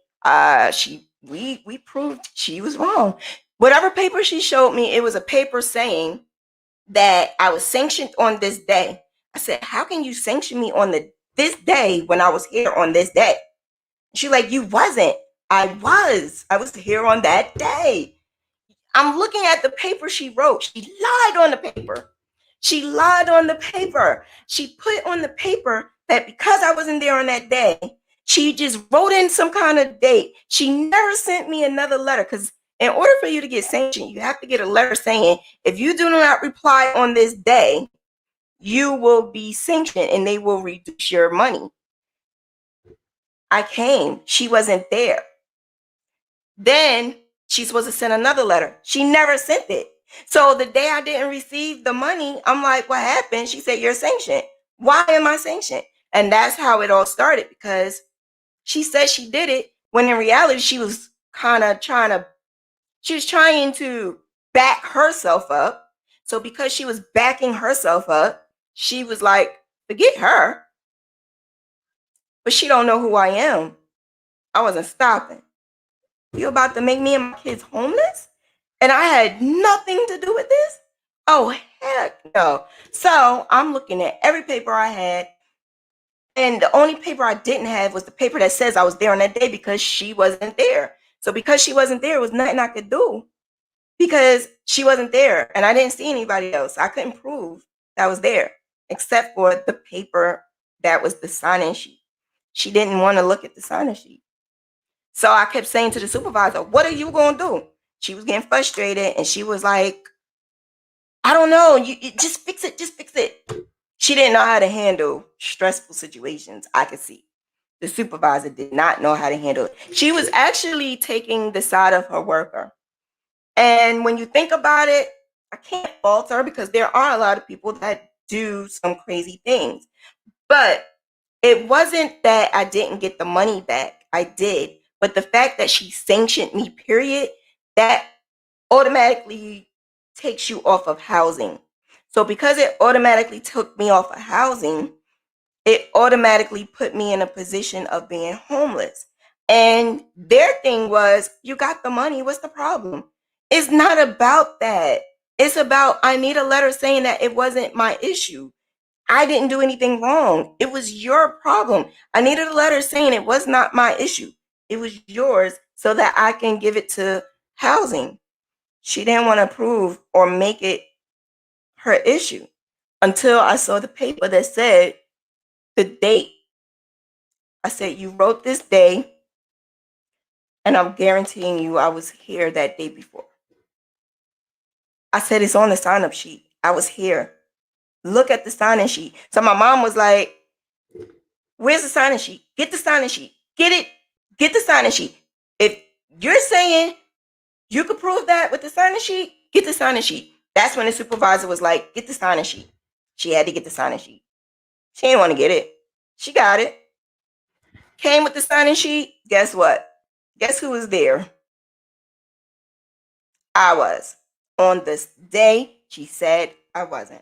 Speaker 2: we proved she was wrong. Whatever paper she showed me, it was a paper saying that I was sanctioned on this day. I said, how can you sanction me on this day when I was here on this day? She's like, you wasn't. I was here on that day. I'm looking at the paper she wrote. She lied on the paper. She lied on the paper. She put on the paper that because I wasn't there on that day, she just wrote in some kind of date. She never sent me another letter because in order for you to get sanctioned, you have to get a letter saying, if you do not reply on this day, you will be sanctioned and they will reduce your money. I came. She wasn't there. Then she's supposed to send another letter. She never sent it. So the day I didn't receive the money, I'm like, what happened? She said, you're sanctioned. Why am I sanctioned? And that's how it all started because she said she did it when in reality, she was trying to back herself up. So because she was backing herself up, she was like, forget her. But she don't know who I am. I wasn't stopping. You about to make me and my kids homeless? And I had nothing to do with this? Oh, heck no. So I'm looking at every paper I had. And the only paper I didn't have was the paper that says I was there on that day because she wasn't there. So because she wasn't there, there was nothing I could do because she wasn't there. And I didn't see anybody else. I couldn't prove that I was there except for the paper that was the sign-in sheet. She didn't want to look at the sign-in sheet. So I kept saying to the supervisor, what are you going to do? She was getting frustrated and she was like, I don't know. You just fix it. Just fix it. She didn't know how to handle stressful situations. I could see. The supervisor did not know how to handle it. She was actually taking the side of her worker. And when you think about it, I can't fault her because there are a lot of people that do some crazy things. But it wasn't that I didn't get the money back. I did. But the fact that she sanctioned me, period, that automatically takes you off of housing. So because it automatically took me off of housing, it automatically put me in a position of being homeless. And their thing was, you got the money, what's the problem? It's not about that. It's about, I need a letter saying that it wasn't my issue. I didn't do anything wrong. It was your problem. I needed a letter saying it was not my issue. It was yours so that I can give it to housing. She didn't want to approve or make it her issue until I saw the paper that said the date. I said, you wrote this day, and I'm guaranteeing you I was here that day before. I said, it's on the sign-up sheet. I was here. Look at the sign-in sheet. So my mom was like, where's the sign-in sheet? Get the sign-in sheet. Get it. Get the sign-in sheet. If you're saying you could prove that with the sign-in sheet, get the sign-in sheet. That's when the supervisor was like, get the sign-in sheet. She had to get the sign-in sheet. She didn't want to get it. She got it. Came with the sign-in sheet. Guess what? Guess who was there? I was. On this day, she said I wasn't.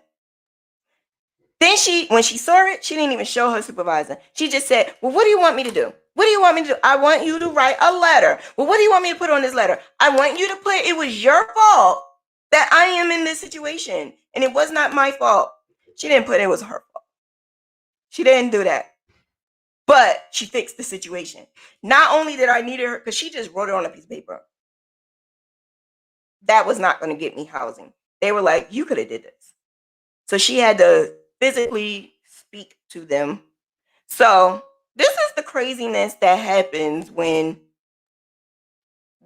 Speaker 2: Then when she saw it, she didn't even show her supervisor. She just said, well, what do you want me to do? What do you want me to do? I want you to write a letter. Well, what do you want me to put on this letter? I want you to put, it was your fault that I am in this situation. And it was not my fault. She didn't put it was her fault. She didn't do that. But she fixed the situation. Not only did I need her, because she just wrote it on a piece of paper. That was not going to get me housing. They were like, you could have did this. So she had to physically speak to them. So this is the craziness that happens when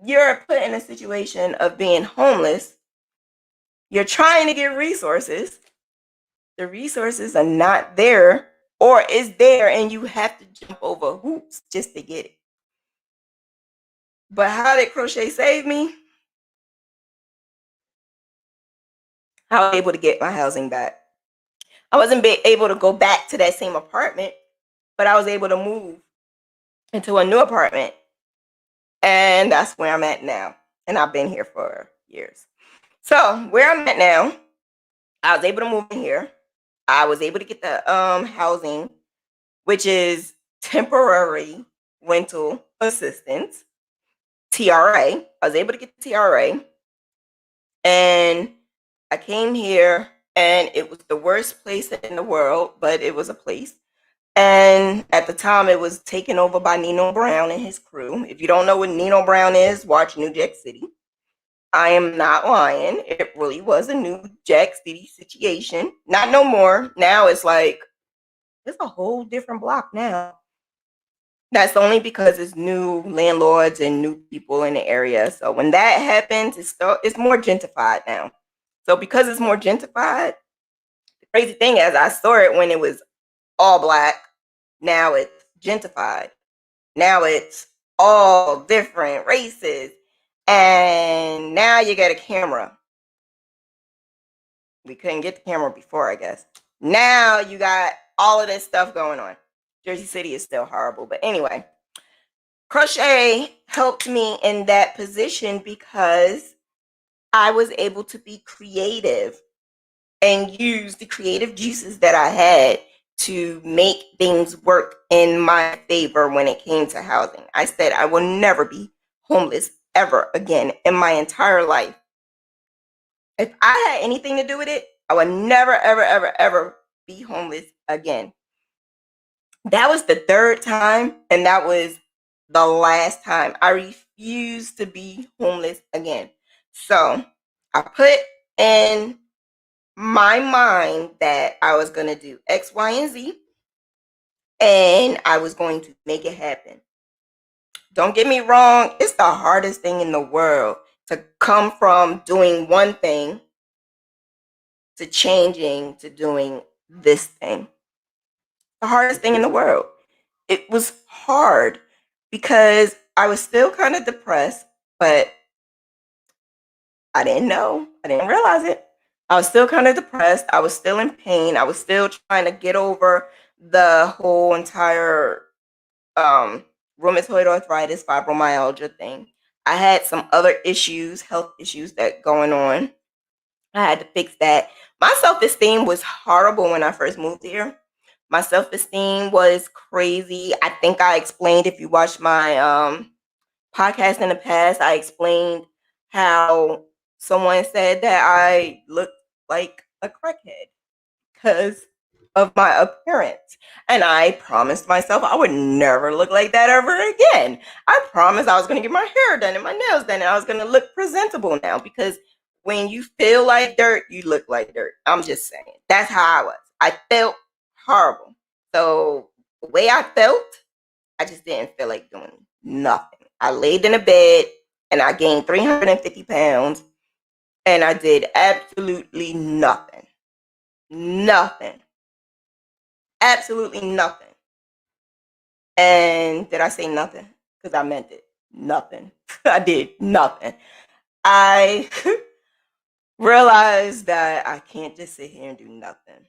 Speaker 2: you're put in a situation of being homeless. You're trying to get resources. The resources are not there, or is there and you have to jump over hoops just to get it. But how did Crochet save me? I was able to get my housing back. I wasn't able to go back to that same apartment, but I was able to move into a new apartment. And that's where I'm at now. And I've been here for years. So where I'm at now, I was able to move in here. I was able to get the housing, which is temporary rental assistance, TRA. I was able to get the TRA. And I came here, and it was the worst place in the world, but it was a place. And at the time, it was taken over by Nino Brown and his crew. If you don't know what Nino Brown is, watch New Jack City. I am not lying. It really was a New Jack City situation. Not no more. Now it's like, it's a whole different block now. That's only because it's new landlords and new people in the area. So when that happens, it's more gentrified now. So because it's more gentrified, the crazy thing is I saw it when it was all black. Now it's gentrified. Now it's all different races. And now you get a camera. We couldn't get the camera before, I guess. Now you got all of this stuff going on. Jersey City is still horrible. But anyway, Crochet helped me in that position because I was able to be creative and use the creative juices that I had to make things work in my favor when it came to housing. I said I will never be homeless ever again in my entire life. If I had anything to do with it, I would never, ever, ever, ever be homeless again. That was the third time, and that was the last time. I refused to be homeless again. So I put in my mind that I was going to do X, Y, and Z, and I was going to make it happen. Don't get me wrong, it's the hardest thing in the world to come from doing one thing to changing to doing this thing. The hardest thing in the world. It was hard because I was still kind of depressed, but I didn't know. I didn't realize it. I was still kind of depressed. I was still in pain. I was still trying to get over the whole entire rheumatoid arthritis, fibromyalgia thing. I had some other issues, health issues that going on. I had to fix that. My self-esteem was horrible when I first moved here. My self-esteem was crazy. I think I explained, if you watched my podcast in the past, I explained how someone said that I looked like a crackhead because of my appearance. And I promised myself I would never look like that ever again. I promised I was going to get my hair done and my nails done, and I was going to look presentable now, because when you feel like dirt, you look like dirt. I'm just saying. That's how I was. I felt horrible. So the way I felt, I just didn't feel like doing nothing. I laid in a bed and I gained 350 pounds and I did absolutely nothing. Nothing. Absolutely nothing. And did I say nothing? Because I meant it. Nothing. I did nothing. I realized that I can't just sit here and do nothing.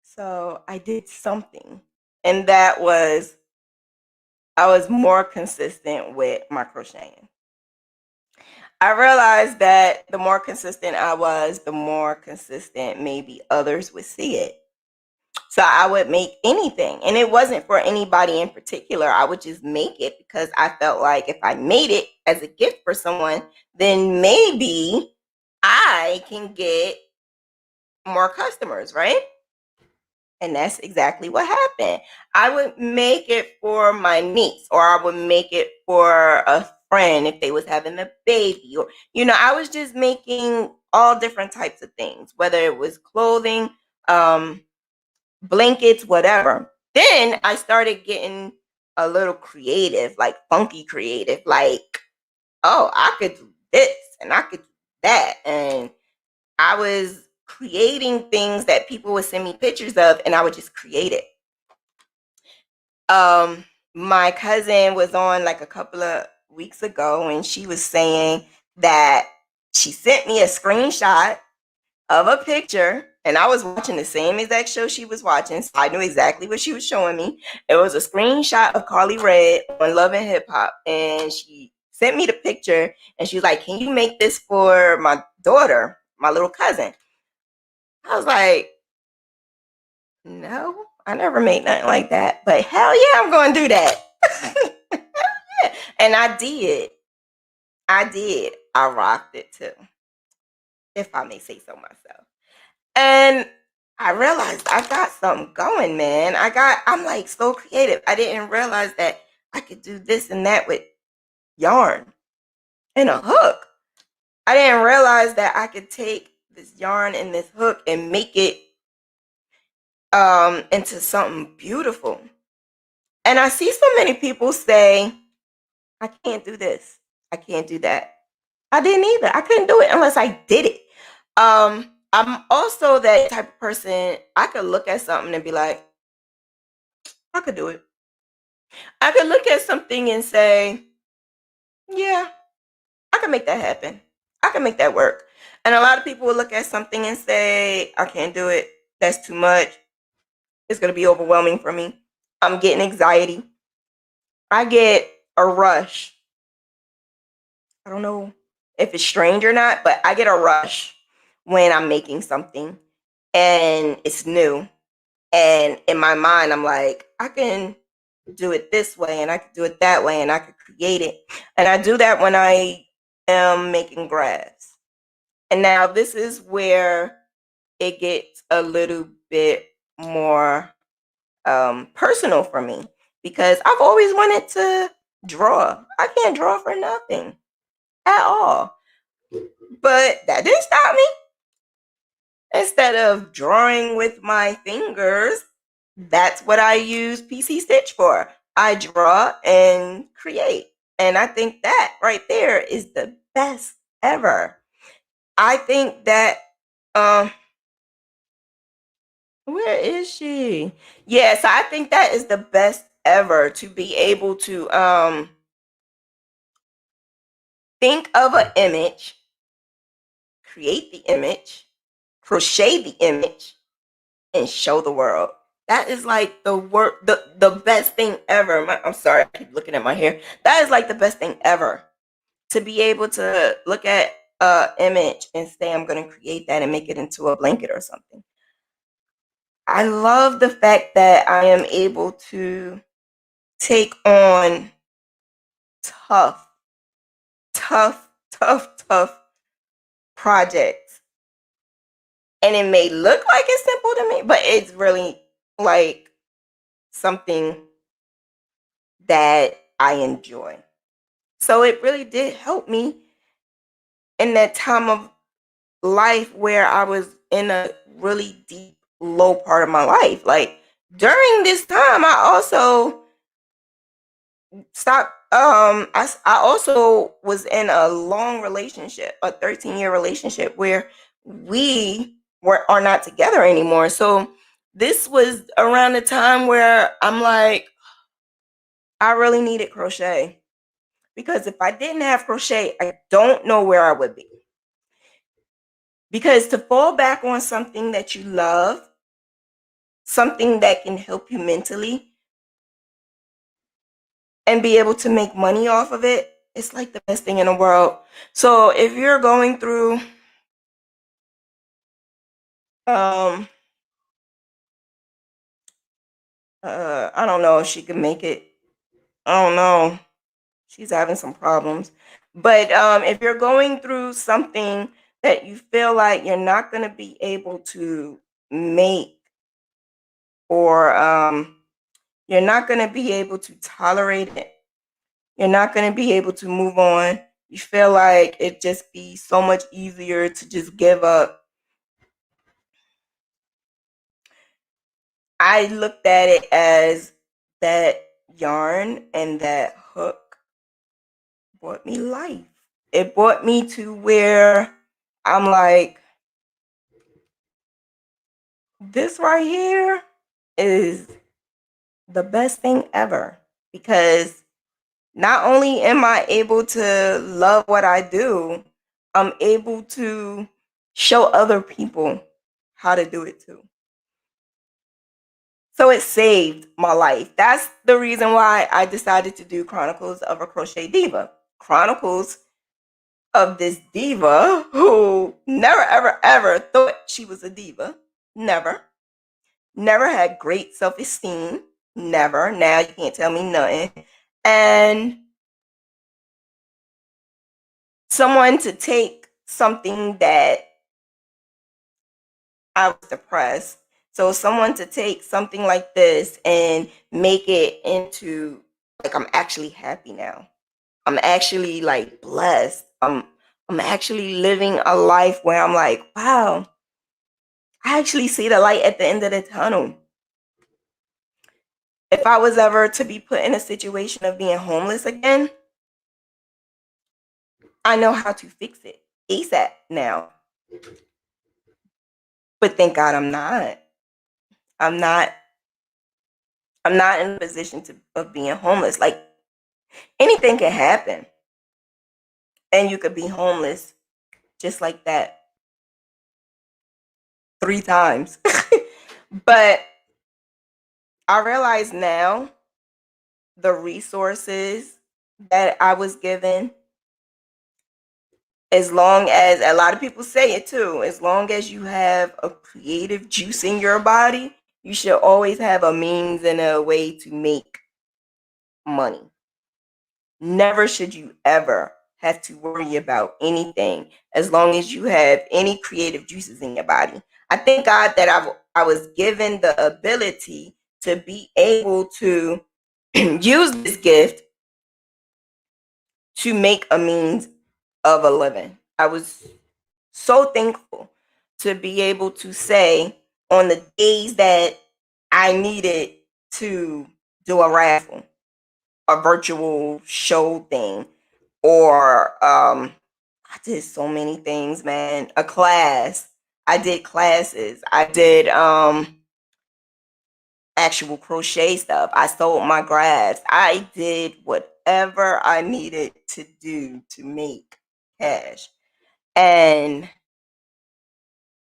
Speaker 2: So I did something. And that was, I was more consistent with my crocheting. I realized that the more consistent I was, the more consistent maybe others would see it. So I would make anything, and it wasn't for anybody in particular. I would just make it because I felt like if I made it as a gift for someone, then maybe I can get more customers, right? And that's exactly what happened. I would make it for my niece, or I would make it for a friend if they was having a baby, or I was just making all different types of things, whether it was clothing, blankets, whatever. Then I started getting a little creative, like funky creative, like, oh, I could do this and I could do that. And I was creating things that people would send me pictures of, and I would just create it. My cousin was on like a couple of weeks ago, and she was saying that she sent me a screenshot of a picture, and I was watching the same exact show she was watching, so I knew exactly what she was showing me. It was a screenshot of Carly Red on Love and Hip Hop, and she sent me the picture, and she was like, "Can you make this for my daughter, my little cousin?" I was like, "No, I never made nothing like that, but hell yeah, I'm going to do that." And I did. I rocked it too, if I may say so myself. And I realized I got something going, man. I'm like so creative. I didn't realize that I could do this and that with yarn and a hook. I didn't realize that I could take this yarn and this hook and make it into something beautiful. And I see so many people say, I can't do this. I can't do that. I didn't either. I couldn't do it unless I did it. I'm also that type of person. I could look at something and be like, I could do it. I could look at something and say, yeah, I can make that happen. I can make that work. And a lot of people will look at something and say, I can't do it. That's too much. It's going to be overwhelming for me. I'm getting anxiety. I get a rush. I don't know if it's strange or not, but I get a rush when I'm making something and it's new. And in my mind, I'm like, I can do it this way and I could do it that way and I could create it. And I do that when I am making graphs. And now this is where it gets a little bit more personal for me, because I've always wanted to draw. I can't draw for nothing at all. But that didn't stop me. Instead of drawing with my fingers, that's what I use PC Stitch for. I draw and create. And I think that right there is the best ever. I think that where is she? Yes, I think that is the best ever, to be able to think of an image, create the image, crochet the image, and show the world. That is like the best thing ever. I'm sorry, I keep looking at my hair. That is like the best thing ever. To be able to look at an image and say, I'm going to create that and make it into a blanket or something. I love the fact that I am able to take on tough projects. And it may look like it's simple to me, but it's really like something that I enjoy. So it really did help me in that time of life where I was in a really deep, low part of my life. Like during this time, I also stopped. I also was in a long relationship, a 13-year relationship where we are not together anymore. So this was around the time where I'm like, I really needed crochet, because if I didn't have crochet, I don't know where I would be. Because to fall back on something that you love, something that can help you mentally, and be able to make money off of it, it's like the best thing in the world. So if you're going through I don't know if she can make it. I don't know. She's having some problems. But if you're going through something that you feel like you're not going to be able to make, or you're not going to be able to tolerate it, you're not going to be able to move on, you feel like it'd just be so much easier to just give up, I looked at it as that yarn and that hook brought me life. It brought me to where I'm like, this right here is the best thing ever, because not only am I able to love what I do, I'm able to show other people how to do it too. So it saved my life. That's the reason why I decided to do Chronicles of a Crochet Diva. Chronicles of this diva who never, ever, ever thought she was a diva. Never. Never had great self-esteem. Never. Now you can't tell me nothing. And someone to take something that I was depressed. So someone to take something like this and make it into, like, I'm actually happy now. I'm actually like blessed. I'm actually living a life where I'm like, wow, I actually see the light at the end of the tunnel. If I was ever to be put in a situation of being homeless again, I know how to fix it ASAP now. But thank God I'm not. I'm not in a position of being homeless. Like, anything can happen. And you could be homeless just like that 3 times. But I realize now the resources that I was given, as long as, a lot of people say it too, as long as you have a creative juice in your body, you should always have a means and a way to make money. Never should you ever have to worry about anything as long as you have any creative juices in your body. I thank God that I was given the ability to be able to use this gift to make a means of a living. I was so thankful to be able to say on the days that I needed to do a raffle, a virtual show thing, or I did so many things, man. A class. I did classes. I did actual crochet stuff. I sold my crafts. I did whatever I needed to do to make cash. And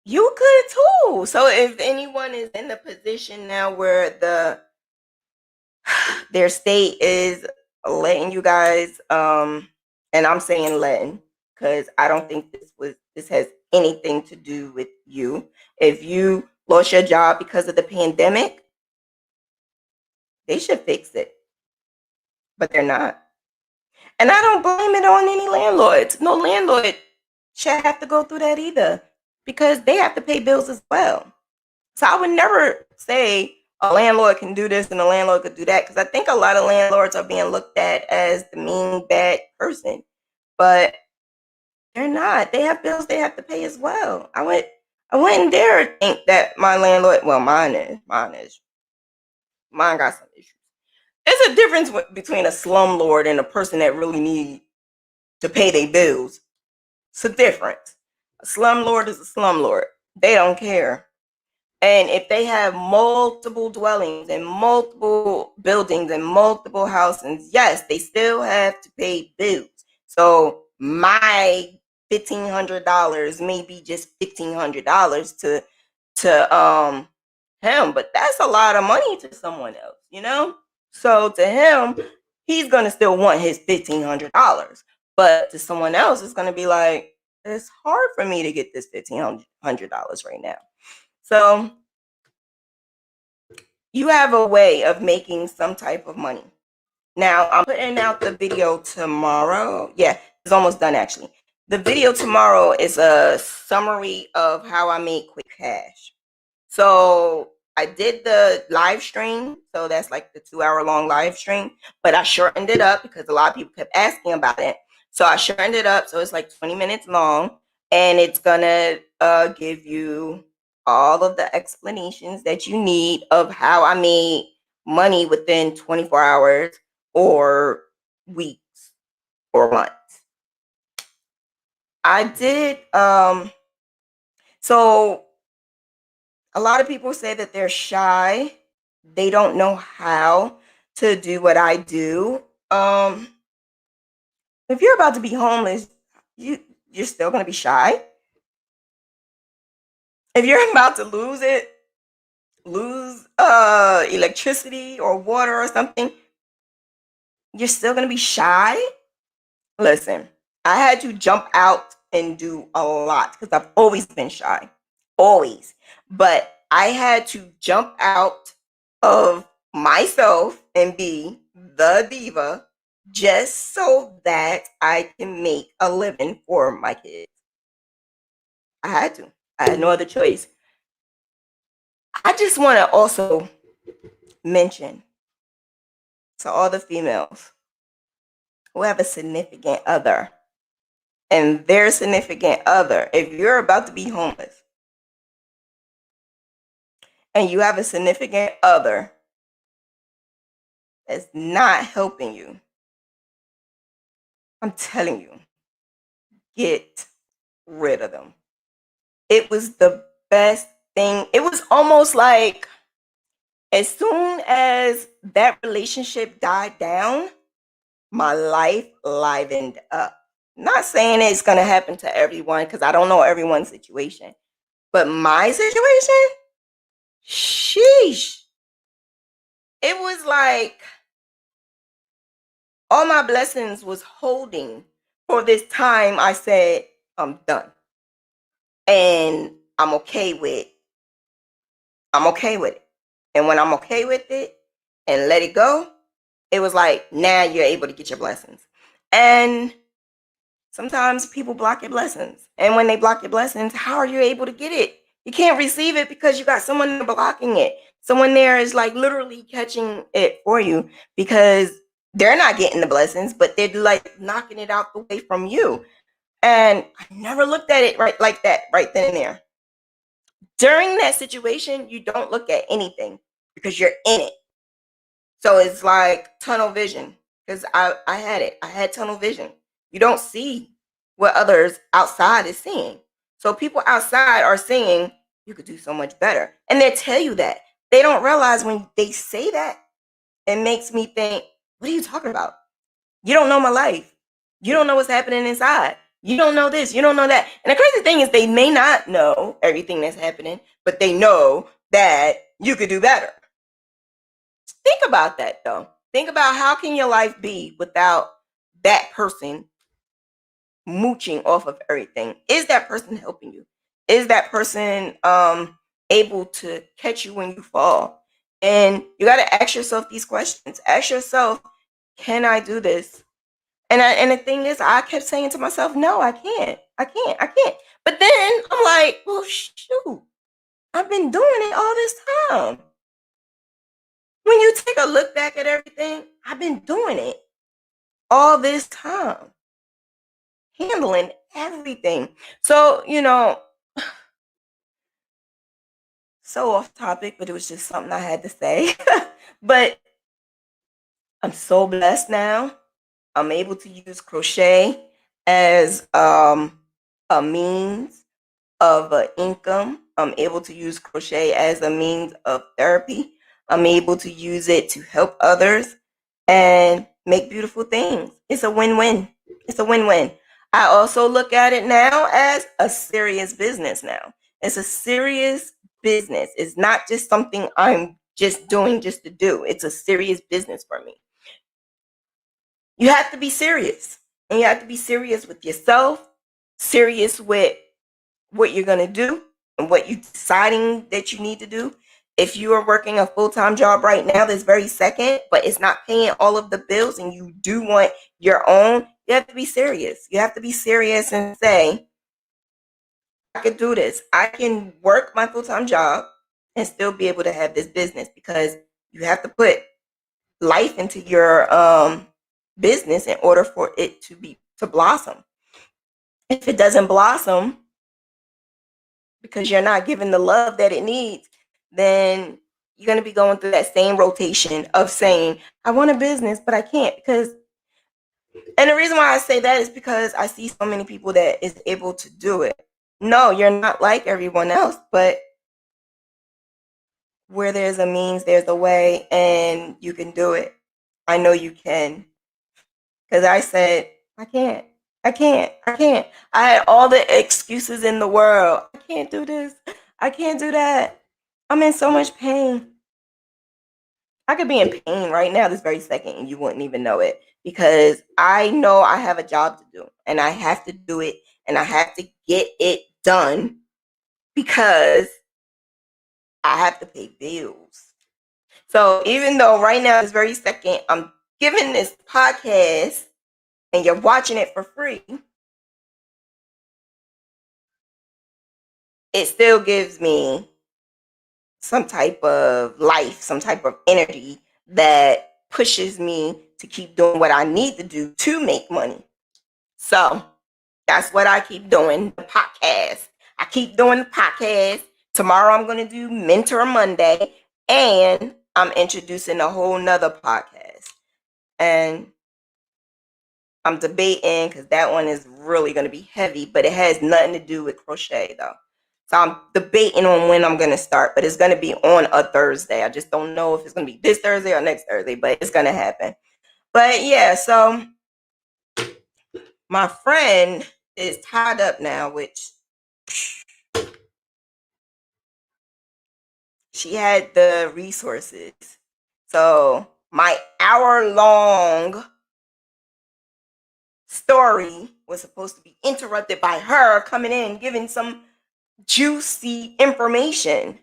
Speaker 2: you could too. So if anyone is in the position now where their state is letting you guys, and I'm saying letting because I don't think this has anything to do with you. If you lost your job because of the pandemic, they should fix it, but they're not. And I don't blame it on any landlords. No landlord should have to go through that either because they have to pay bills as well. So I would never say a landlord can do this and a landlord could do that because I think a lot of landlords are being looked at as the mean, bad person. But they're not. They have bills they have to pay as well. I wouldn't dare think that my landlord, well, mine got some issues. There's a difference between a slumlord and a person that really need to pay their bills. It's a difference. A slumlord is a slumlord. They don't care. And if they have multiple dwellings and multiple buildings and multiple houses, yes, they still have to pay bills. So my $1,500 may be just $1,500 to him, but that's a lot of money to someone else, you know? So to him, he's gonna still want his $1,500. But to someone else, it's gonna be like, it's hard for me to get this $1,500 right now. So you have a way of making some type of money. Now, I'm putting out the video tomorrow. Yeah, it's almost done actually. The video tomorrow is a summary of how I made quick cash. So I did the live stream. So that's like the 2-hour long live stream, but I shortened it up because a lot of people kept asking about it. So I shortened it up. So it's like 20 minutes long and it's gonna give you all of the explanations that you need of how I made money within 24 hours or weeks or months. I did so a lot of people say that they're shy. They don't know how to do what I do. If you're about to be homeless, you're still going to be shy. If you're about to lose electricity or water or something, you're still going to be shy. Listen, I had to jump out and do a lot because I've always been shy. Always. But I had to jump out of myself and be the diva just so that I can make a living for my kids. I had to. I had no other choice. I just want to also mention to all the females who have a significant other and their significant other, if you're about to be homeless and you have a significant other that's not helping you, I'm telling you, get rid of them. It was the best thing. It was almost like as soon as that relationship died down, my life livened up. Not saying it's going to happen to everyone because I don't know everyone's situation, but my situation, sheesh. It was like all my blessings was holding for this time. I said, I'm done. And I'm okay with it. And when I'm okay with it and let it go, it was like, now you're able to get your blessings. And sometimes people block your blessings. And when they block your blessings, how are you able to get it? You can't receive it because you got someone there blocking it. Someone there is like literally catching it for you because they're not getting the blessings, but they're like knocking it out the way from you. And I never looked at it right like that right then and there. During that situation, you don't look at anything because you're in it. So it's like tunnel vision because I had it. I had tunnel vision. You don't see what others outside is seeing. So people outside are saying you could do so much better. And they tell you that. They don't realize when they say that, it makes me think, what are you talking about? You don't know my life. You don't know what's happening inside. You don't know this. You don't know that. And the crazy thing is they may not know everything that's happening, but they know that you could do better. Think about that though. Think about how can your life be without that person mooching off of everything? Is that person helping you? Is that person able to catch you when you fall? And you got to ask yourself these questions. Ask yourself, can I do this? And the thing is, I kept saying to myself, no, I can't. I can't. I can't. But then I'm like, well, shoot, I've been doing it all this time. When you take a look back at everything, I've been doing it all this time, handling everything. So, so off topic, but it was just something I had to say. But I'm so blessed now. I'm able to use crochet as a means of income. I'm able to use crochet as a means of therapy. I'm able to use it to help others and make beautiful things. It's a win-win. It's a win-win. I also look at it now as a serious business now. It's a serious business. It's not just something I'm just doing just to do. It's a serious business for me. You have to be serious. And you have to be serious with yourself, serious with what you're going to do and what you're deciding that you need to do. If you are working a full-time job right now this very second, but it's not paying all of the bills and you do want your own, you have to be serious. You have to be serious and say, I could do this. I can work my full-time job and still be able to have this business because you have to put life into your business in order for it to blossom. If it doesn't blossom, because you're not giving the love that it needs, then you're going to be going through that same rotation of saying, I want a business, but I can't and the reason why I say that is because I see so many people that is able to do it. No, you're not like everyone else, but where there's a means, there's a way, and you can do it. I know you can. Because I said, I can't. I can't. I can't. I had all the excuses in the world. I can't do this. I can't do that. I'm in so much pain. I could be in pain right now, this very second, and you wouldn't even know it because I know I have a job to do and I have to do it and I have to get it done because I have to pay bills. So even though right now, this very second, I'm giving this podcast and you're watching it for free, it still gives me some type of life, some type of energy that pushes me to keep doing what I need to do to make money. So that's what I keep doing, the podcast. I keep doing the podcast. Tomorrow I'm going to do Mentor Monday, and I'm introducing a whole nother podcast. And I'm debating because that one is really going to be heavy, but it has nothing to do with crochet though. So I'm debating on when I'm going to start, but it's going to be on a Thursday. I just don't know if it's going to be this Thursday or next Thursday, but it's going to happen. But yeah, so my friend is tied up now, which she had the resources. So my hour-long story was supposed to be interrupted by her coming in, giving some juicy information.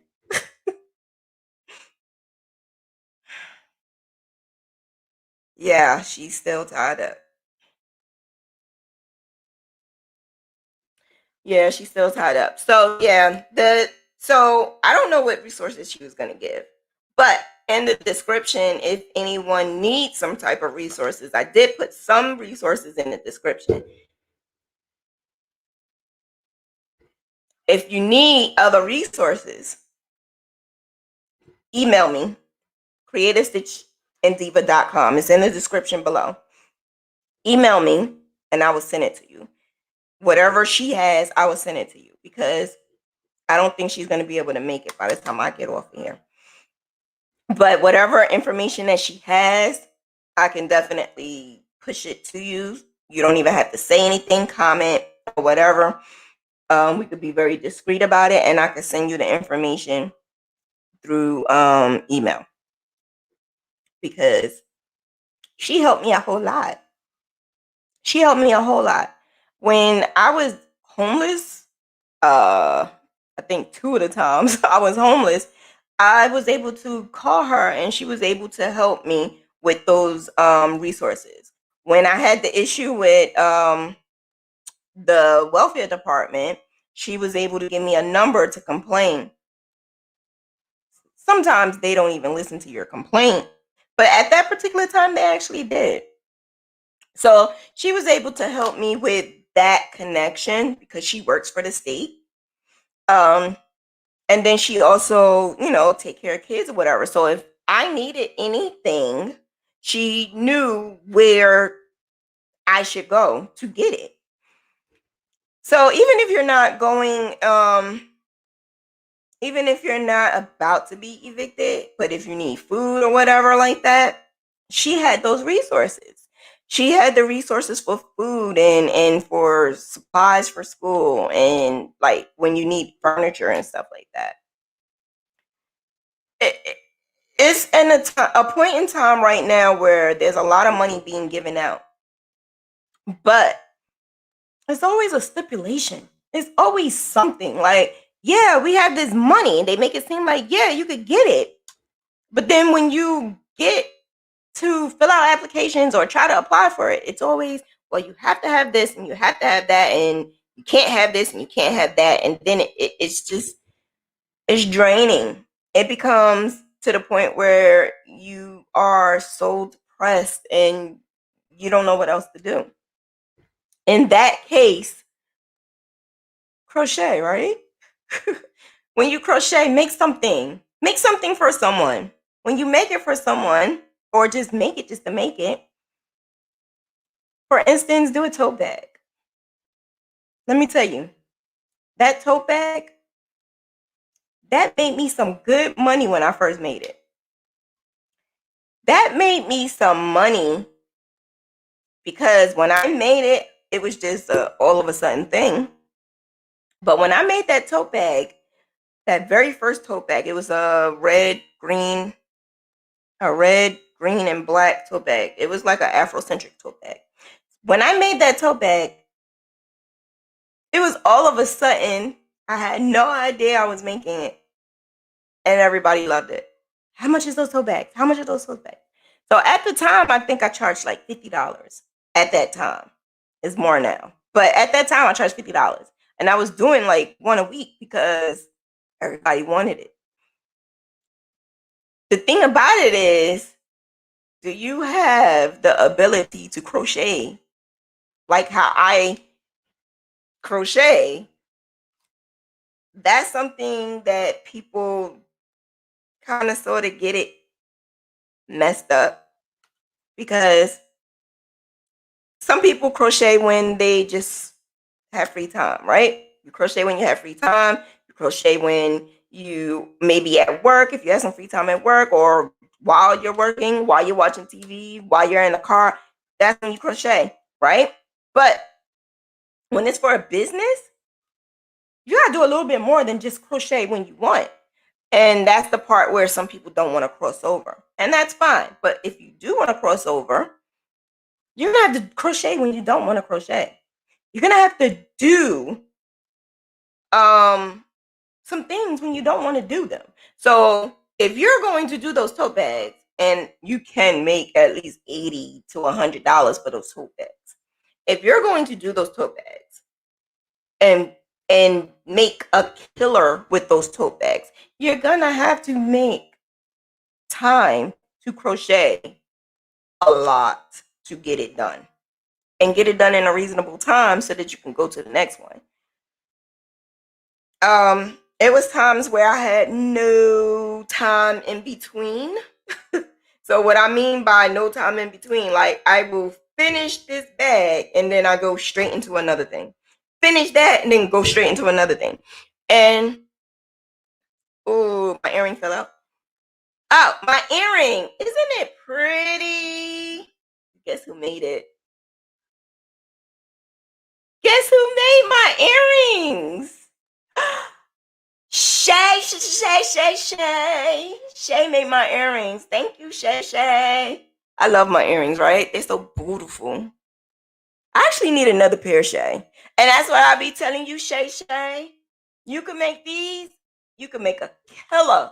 Speaker 2: Yeah, she's still tied up. Yeah, she's still tied up. So yeah, so I don't know what resources she was gonna give. But in the description, if anyone needs some type of resources, I did put some resources in the description. If you need other resources, email me, creativestitchanddiva.com. It's in the description below. Email me and I will send it to you. Whatever she has, I will send it to you because I don't think she's going to be able to make it by the time I get off of here. But whatever information that she has, I can definitely push it to you. You don't even have to say anything, comment, or whatever. We could be very discreet about it, and I could send you the information through email because she helped me a whole lot. She helped me a whole lot. When I was homeless, I think 2 of the times I was homeless, I was able to call her and she was able to help me with those resources. When I had the issue with the welfare department, she was able to give me a number to complain. Sometimes they don't even listen to your complaint, but at that particular time, they actually did. So she was able to help me with that connection because she works for the state. And then she also, take care of kids or whatever. So if I needed anything, she knew where I should go to get it. So even if you're not going, even if you're not about to be evicted, but if you need food or whatever like that, she had those resources. She had the resources for food and for supplies for school and like when you need furniture and stuff like that. It's in a point in time right now where there's a lot of money being given out, but it's always a stipulation. It's always something like, yeah, we have this money. They make it seem like, yeah, you could get it. But then when you get to fill out applications or try to apply for it, it's always, well, you have to have this and you have to have that and you can't have this and you can't have that. And then it's draining. It becomes to the point where you are so depressed and you don't know what else to do. In that case, crochet, right? When you crochet, make something. Make something for someone. When you make it for someone, or just make it just to make it, for instance, do a tote bag. Let me tell you, that tote bag, that made me some good money when I first made it. That made me some money because when I made it, it was just a all of a sudden thing. But when I made that tote bag, that very first tote bag, it was a red, green, and black tote bag. It was like an Afrocentric tote bag. When I made that tote bag, it was all of a sudden, I had no idea I was making it. And everybody loved it. How much is those tote bags? How much are those tote bags? So at the time, I think I charged like $50 at that time. It's more now. But at that time, I charged $50. And I was doing like one a week because everybody wanted it. The thing about it is, do you have the ability to crochet like how I crochet? That's something that people kind of sort of get it messed up because some people crochet when they just have free time, right? You crochet when you have free time. You crochet when you maybe at work, if you have some free time at work, or while you're working, while you're watching TV, while you're in the car. That's when you crochet, right? But when it's for a business, you gotta do a little bit more than just crochet when you want. And that's the part where some people don't want to cross over. And that's fine. But if you do want to cross over, you're gonna have to crochet when you don't want to crochet. You're gonna have to do some things when you don't want to do them. So if you're going to do those tote bags, and you can make at least $80 to $100 for those tote bags. If you're going to do those tote bags and make a killer with those tote bags, you're gonna have to make time to crochet a lot to get it done, and get it done in a reasonable time so that you can go to the next one. It was times where I had no time in between. So what I mean by no time in between, like I will finish this bag and then I go straight into another thing. Finish that and then go straight into another thing. And oh, my earring fell out. Oh, my earring. Isn't it pretty? Guess who made it? Guess who made my earrings? Shay made my earrings. Thank you, Shay. I love my earrings, right? They're so beautiful. I actually need another pair, Shay. And that's what I be telling you, Shay. You can make these. You can make a killer.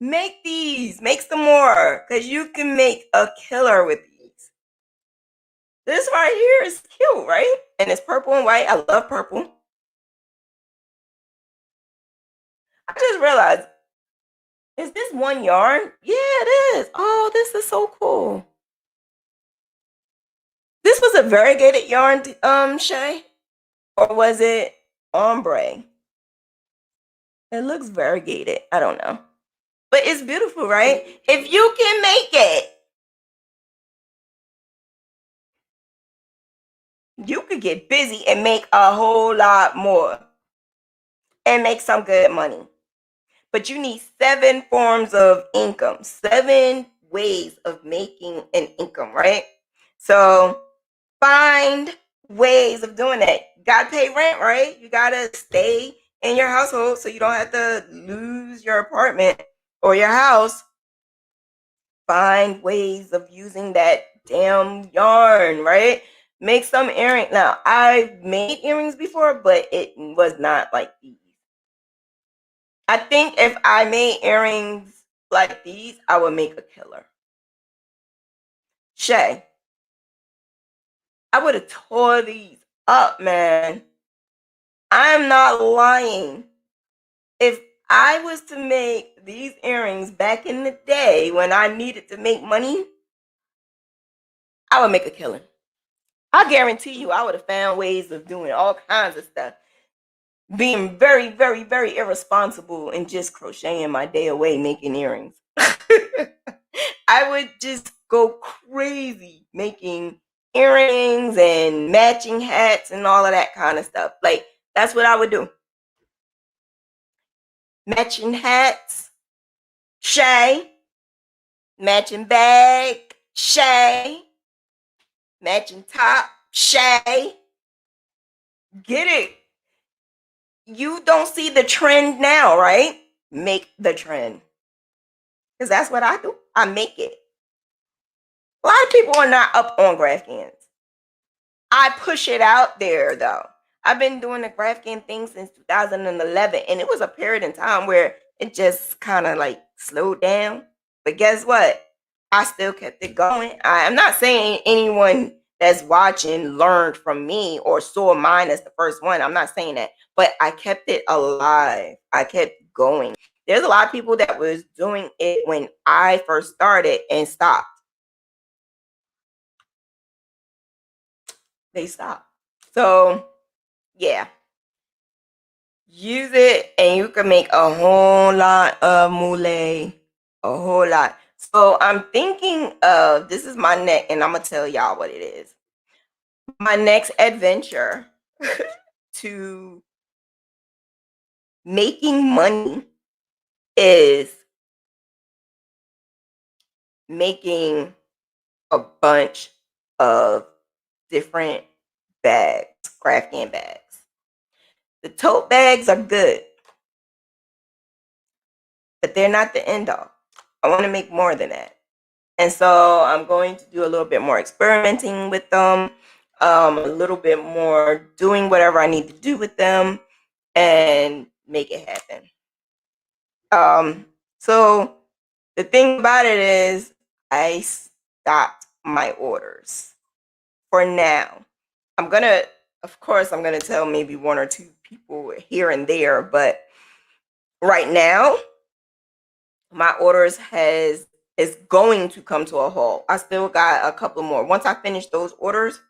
Speaker 2: Make these. Make some more. Because you can make a killer with these. This right here is cute, right? And it's purple and white. I love purple. I just realized, is this one yarn? Yeah, it is. Oh, this is so cool. This was a variegated yarn, Shay? Or was it ombre? It looks variegated. I don't know. But it's beautiful, right? If you can make it, you could get busy and make a whole lot more. And make some good money. But you need 7 forms of income. 7 ways of making an income, right? So find ways of doing that. You gotta pay rent, right? You gotta stay in your household so you don't have to lose your apartment or your house. Find ways of using that damn yarn, right? Make some earrings. Now, I've made earrings before, but it was not like these. I think if I made earrings like these, I would make a killer. Shay, I would have tore these up, man. I'm not lying. If I was to make these earrings back in the day when I needed to make money, I would make a killing. I guarantee you I would have found ways of doing all kinds of stuff. Being very, very, very irresponsible and just crocheting my day away making earrings. I would just go crazy making earrings and matching hats and all of that kind of stuff. Like, that's what I would do. Matching hats, Shay. Matching bag, Shay. Matching top, Shay. Get it? You don't see the trend now, right? Make the trend. Because that's what I do. I make it. A lot of people are not up on GraphGans. I push it out there, though. I've been doing the GraphGan thing since 2011, and it was a period in time where it just kind of like slowed down. But guess what? I still kept it going. I'm not saying anyone that's watching learned from me or saw mine as the first one. I'm not saying that. But I kept it alive. I kept going. There's a lot of people that was doing it when I first started and stopped. They stopped. So, yeah. Use it and you can make a whole lot of moulet. A whole lot. So I'm thinking of, this is my next, and I'm going to tell y'all what it is. My next adventure to making money is making a bunch of different bags, GraphGan bags. The tote bags are good, but they're not the end all. I want to make more than that. And so I'm going to do a little bit more experimenting with them, a little bit more doing whatever I need to do with them and make it happen. So The thing about it is I stopped my orders for now. Of course, I'm gonna tell maybe one or two people here and there, but right now, my orders is going to come to a halt. I still got a couple more. Once I finish those orders,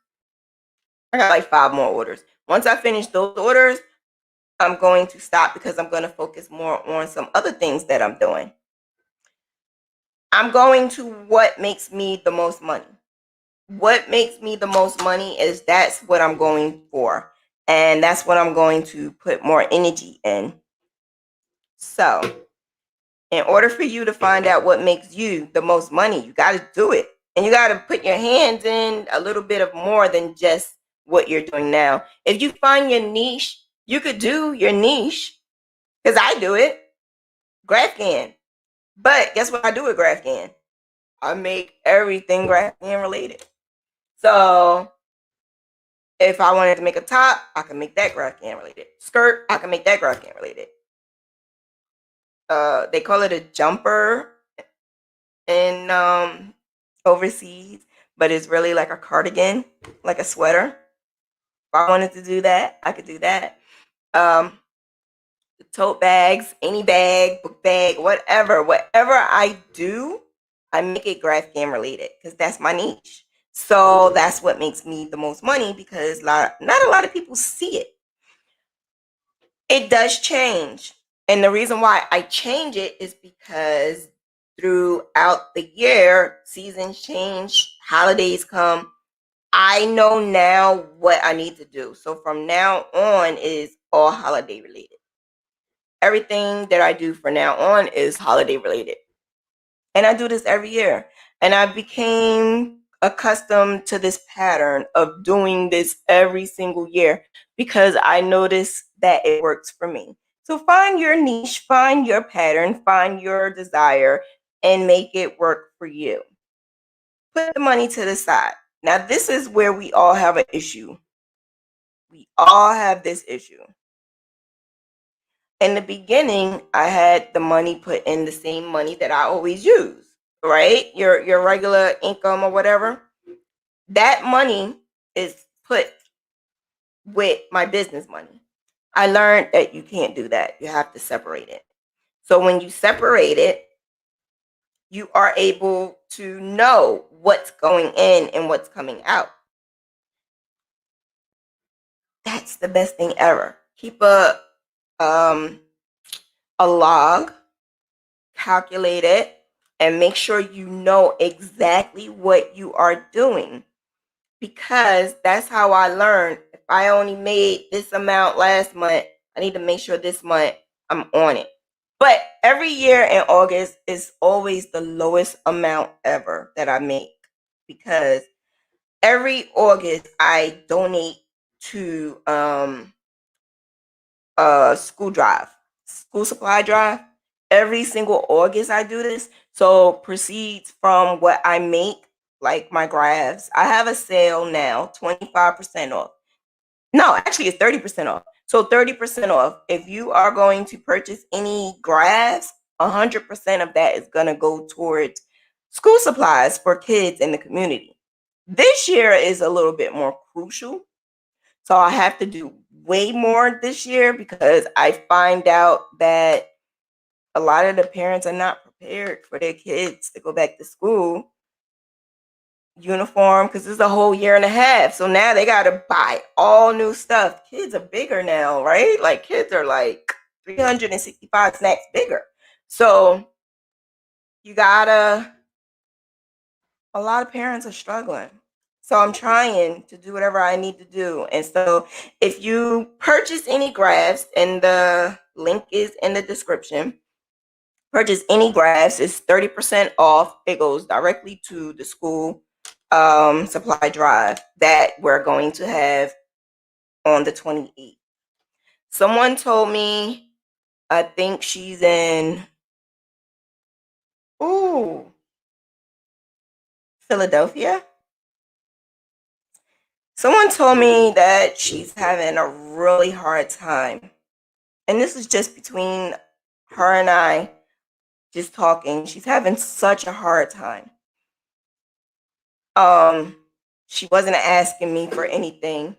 Speaker 2: I got like 5 more orders. Once I finish those orders, I'm going to stop because I'm going to focus more on some other things that I'm doing. I'm going to what makes me the most money. What makes me the most money is that's what I'm going for. And that's what I'm going to put more energy in. So, in order for you to find out what makes you the most money, you got to do it. And you got to put your hands in a little bit of more than just what you're doing now. If you find your niche, you could do your niche, because I do it, GraphGAN. But guess what I do with GraphGAN? I make everything GraphGAN related. So if I wanted to make a top, I can make that GraphGAN related. Skirt, I can make that GraphGAN related. They call it a jumper in overseas, but it's really like a cardigan, like a sweater. If I wanted to do that, I could do that. Tote bags, any bag, book bag, whatever I do, I make it GraphGAN related because that's my niche. So that's what makes me the most money, because not a lot of people see it. It does change. And the reason why I change it is because throughout the year, seasons change, holidays come. I know now what I need to do. So from now on is all holiday related. Everything that I do from now on is holiday related. And I do this every year. And I became accustomed to this pattern of doing this every single year because I noticed that it works for me. So find your niche, find your pattern, find your desire, and make it work for you. Put the money to the side. Now, this is where we all have an issue. We all have this issue. In the beginning, I had the money put in the same money that I always use, right? Your regular income or whatever. That money is put with my business money. I learned that you can't do that. You have to separate it. So when you separate it, you are able to know what's going in and what's coming out. That's the best thing ever. Keep a log, calculate it, and make sure you know exactly what you are doing, because that's how I learned. If I only made this amount last month, I need to make sure this month I'm on it. But every year in August is always the lowest amount ever that I make, because every August I donate to school supply drive. Every single August I do this. So proceeds from what I make, like my graphs. I have a sale now, 25% off. No, actually it's 30% off. So 30% off. If you are going to purchase any graphs, 100% of that is going to go towards school supplies for kids in the community. This year is a little bit more crucial. So I have to do way more this year because I find out that a lot of the parents are not prepared for their kids to go back to school uniform, because it's a whole year and a half. So now they got to buy all new stuff. Kids are bigger now, right? Like kids are like 365 snacks bigger. So a lot of parents are struggling. So I'm trying to do whatever I need to do. And so if you purchase any graphs, and the link is in the description, purchase any graphs, it's 30% off. It goes directly to the school supply drive that we're going to have on the 28th. Someone told me, I think she's in Philadelphia. Someone told me that she's having a really hard time. And this is just between her and I. just talking. She's having such a hard time. She wasn't asking me for anything.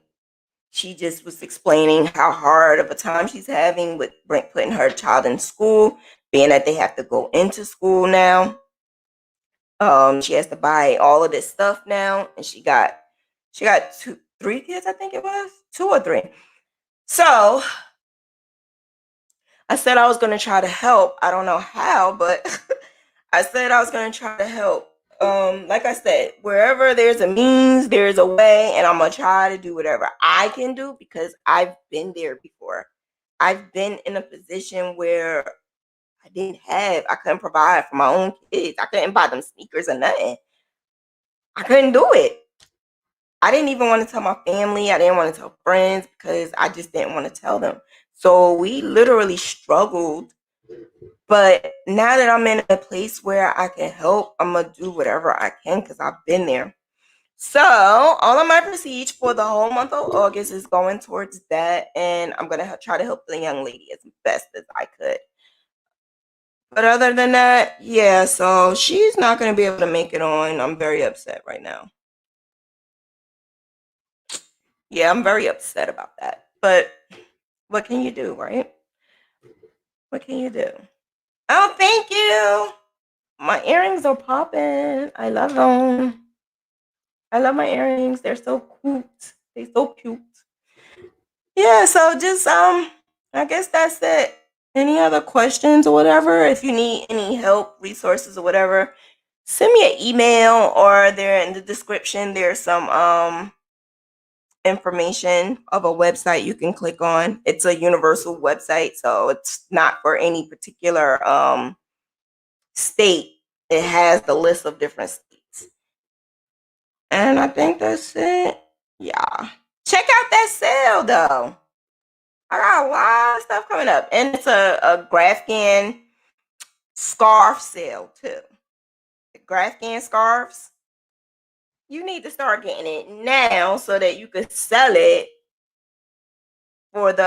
Speaker 2: She just was explaining how hard of a time she's having with putting her child in school, being that they have to go into school now. She has to buy all of this stuff now, and she got three kids, I think it was 2 or 3. So I said I was going to try to help. I don't know how, but I said I was going to try to help. Like I said, wherever there's a means, there's a way, and I'm going to try to do whatever I can do because I've been there before. I've been in a position where I couldn't provide for my own kids. I couldn't buy them sneakers or nothing. I couldn't do it. I didn't even want to tell my family. I didn't want to tell friends because I just didn't want to tell them. So we literally struggled. But now that I'm in a place where I can help, I'm going to do whatever I can because I've been there. So all of my prestige for the whole month of August is going towards that. And I'm going to try to help the young lady as best as I could. But other than that, yeah, so she's not going to be able to make it on. I'm very upset right now. Yeah, I'm very upset about that. But what can you do, right? What can you do? Oh, thank you. My earrings are popping. I love them. I love my earrings. They're so cute. They're so cute. Yeah, so just I guess that's it. Any other questions or whatever? If you need any help, resources or whatever, send me an email or there in the description there's some information of a website you can click on. It's a universal website, so it's not for any particular state. It has the list of different states. And I think that's it. Yeah. Check out that sale though. I got a lot of stuff coming up. And it's a Grafcan scarf sale too. The Grafcan scarves. You need to start getting it now so that you can sell it for the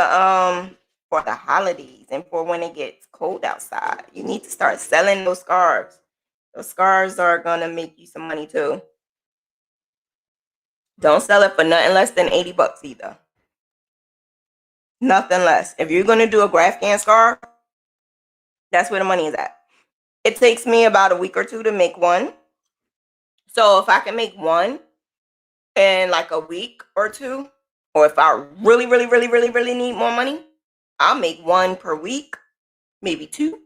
Speaker 2: holidays and for when it gets cold outside. You need to start selling those scarves. Those scarves are gonna make you some money too. Don't sell it for nothing less than $80 either. Nothing less. If you're gonna do a Grafcan scarf, that's where the money is at. It takes me about a week or 2 to make one. So if I can make one in like a week or 2, or if I really, really, really, really, really need more money, I'll make one per week, maybe 2.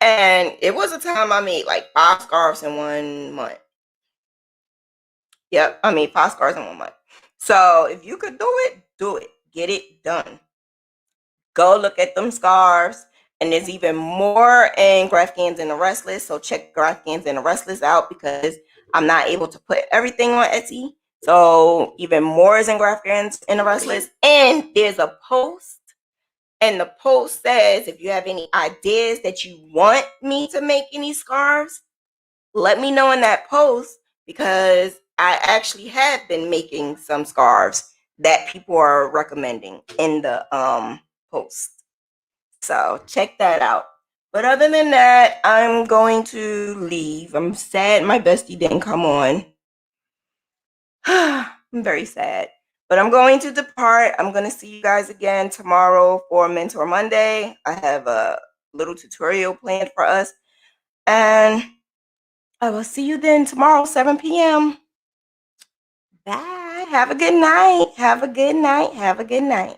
Speaker 2: And it was a time I made like 5 scarves in 1 month. Yep, I made 5 scarves in 1 month. So if you could do it, do it. Get it done. Go look at them scarves. And there's even more in Grafcans and the Restless. So check Grafcans and the Restless out because I'm not able to put everything on Etsy. So even more is in Grafcans and the Restless. And there's a post. And the post says, if you have any ideas that you want me to make any scarves, let me know in that post because I actually have been making some scarves that people are recommending in the post. So check that out. But other than that, I'm going to leave. I'm sad my bestie didn't come on. I'm very sad. But I'm going to depart. I'm going to see you guys again tomorrow for Mentor Monday. I have a little tutorial planned for us. And I will see you then tomorrow, 7 p.m. Bye. Have a good night. Have a good night. Have a good night.